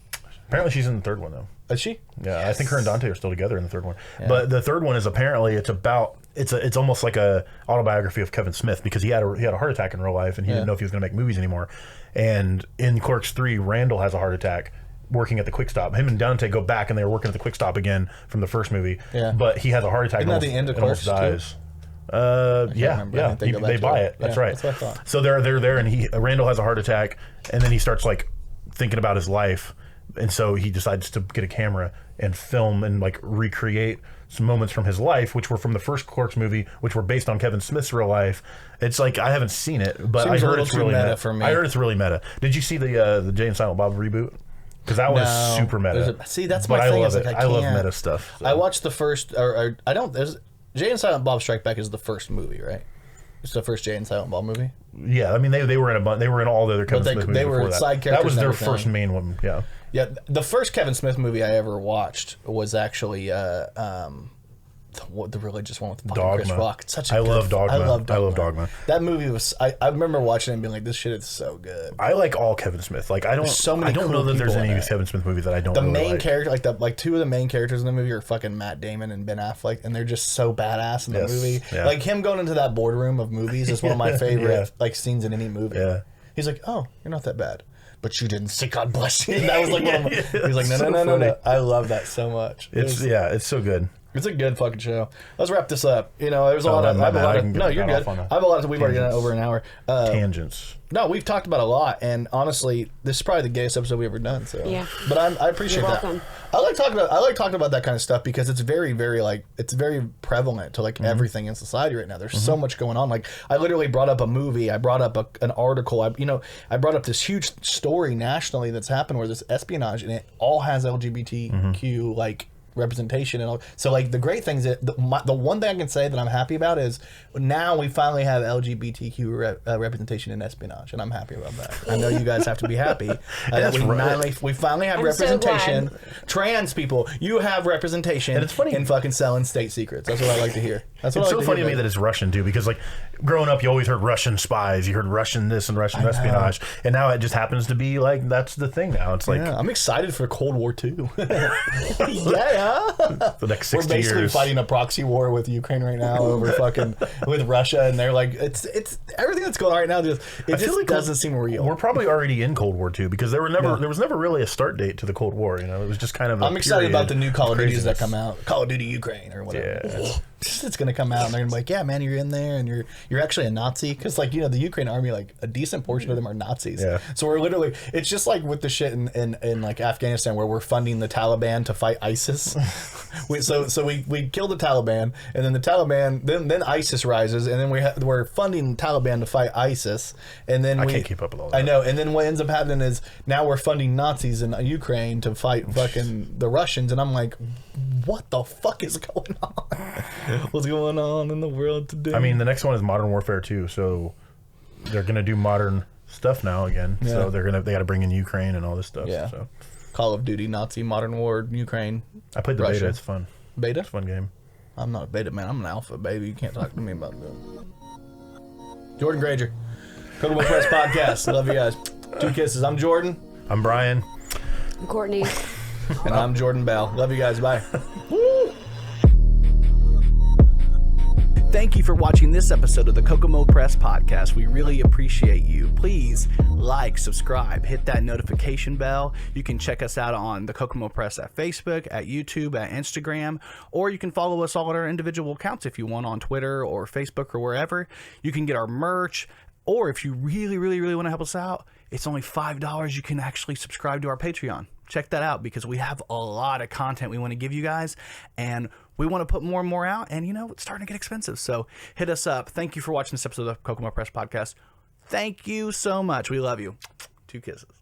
Apparently she's in the third one, though. Is she? Yeah, I think her and Dante are still together in the third one. But the third one is apparently it's almost like a autobiography of Kevin Smith because he had a heart attack in real life and he didn't know if he was going to make movies anymore. And in Clerks 3, Randall has a heart attack working at the Quick Stop. Him and Dante go back and they were working at the Quick Stop again from the first movie. Yeah. But he has a heart attack Isn't and that the end of almost Clerks, dies. remember. I think they go back They to buy it. it. That's Yeah, right. that's what I thought. So they're there, and Randall has a heart attack, and then he starts like thinking about his life, and so he decides to get a camera and film and like recreate some moments from his life, which were from the first Clerks movie, which were based on Kevin Smith's real life. It's like I haven't seen it, but Seems I a heard little it's too really meta for me. I heard it's really meta. Did you see the Jay and Silent Bob reboot? Because that was No. super meta. See, that's but my I thing. love Is it. like, I love can't. meta stuff. So. I watched the first, or I don't. Jay and Silent Bob Strike Back is the first movie, right? It's the first Jay and Silent Bob movie. Yeah, I mean they were in a bunch. They were in all the other Kevin But Smith they movies were before that. side That characters was and their everything. first main one. Yeah. Yeah, the first Kevin Smith movie I ever watched was actually the religious one with fucking Chris Dogma. Rock. It's such a I good, love Dogma. I love Dogma. I love Dogma. That movie was. I remember watching it and being like, "This shit is so good." I like all Kevin Smith. Like I don't. so many I don't cool know that there's people in any it. Kevin Smith movies that I don't. The really main like. character, like two of the main characters in the movie are fucking Matt Damon and Ben Affleck, and they're just so badass in the Yes, movie. yeah. Like him going into that boardroom of movies is one of my favorite Yeah. like scenes in any movie. Yeah. He's like, "Oh, you're not that bad, but you didn't say God bless you." That was like one of my, Yeah, he's like, "No, so no. funny. I love that so much. It's so good. It's a good fucking show. Let's wrap this up. You know, there's a lot of. my I have a bad. lot I of. can No, get you're cut good. off on I have a lot of. We've already done tangents. over an hour. Tangents. No, we've talked about a lot, and honestly, this is probably the gayest episode we've ever done. So, Yeah. But I appreciate You're that. welcome. I like talking about that kind of stuff because it's very, very it's very prevalent to like everything in society right now. There's so much going on. Like I literally brought up a movie. I brought up an article. I brought up this huge story nationally that's happened where this espionage and it all has LGBTQ like representation and all. So like the great things that the one thing I can say that I'm happy about is now we finally have LGBTQ representation in espionage, and I'm happy about that. I know you guys have to be happy. We finally have representation. So trans people, you have representation. And it's funny in fucking selling state secrets. That's what I like to hear. That's what it's I like so to funny to hear, me that it's Russian too, because like growing up, you always heard Russian spies, you heard Russian this and Russian espionage, and now it just happens to be like that's the thing now. It's like I'm excited for Cold War II. the next 60 We're basically years. fighting a proxy war with Ukraine right now over fucking with Russia, and they're like, it's everything that's going on right now. It just like doesn't seem real. We're probably already in Cold War II because there was never really a start date to the Cold War. You know, it was just kind of. I'm excited about the new Call of Duties that come out. Call of Duty Ukraine or whatever. Yeah. It's gonna come out and they're gonna be like, yeah, man, you're in there and you're actually a Nazi, because like the Ukraine army, like a decent portion of them are Nazis. Yeah. So we're literally, it's just like with the shit in like Afghanistan where we're funding the Taliban to fight ISIS. so we kill the Taliban, and then the Taliban then ISIS rises, and then we're funding the Taliban to fight ISIS, and then I can't keep up with all that. I know, and then what ends up happening is now we're funding Nazis in Ukraine to fight fucking the Russians, and I'm like, what the fuck is going on? What's going on in the world today? I mean, the next one is Modern Warfare 2, so they're gonna do modern stuff now again. Yeah. So they got to bring in Ukraine and all this stuff. Yeah. So Call of Duty, Nazi, Modern War, Ukraine. I played the Russia. beta. It's fun. Beta? It's a fun game. I'm not a beta, man. I'm an alpha, baby. You can't talk to me about that. Jordan Granger, Kokomo Press Podcast. Love you guys. 2 kisses. I'm Jordan. I'm Brian. I'm Courtney. And I'm Jordan Bell. Love you guys. Bye. Thank you for watching this episode of the Kokomo Press Podcast. We really appreciate you. Please like, subscribe, hit that notification bell. You can check us out on the Kokomo Press at Facebook, at YouTube, at Instagram, or you can follow us all at our individual accounts if you want on Twitter or Facebook or wherever. You can get our merch, or if you really, really, really want to help us out, it's only $5. You can actually subscribe to our Patreon. Check that out, because we have a lot of content we want to give you guys, and we want to put more and more out, and it's starting to get expensive. So hit us up. Thank you for watching this episode of the Kokomo Press Podcast. Thank you so much. We love you. 2 kisses.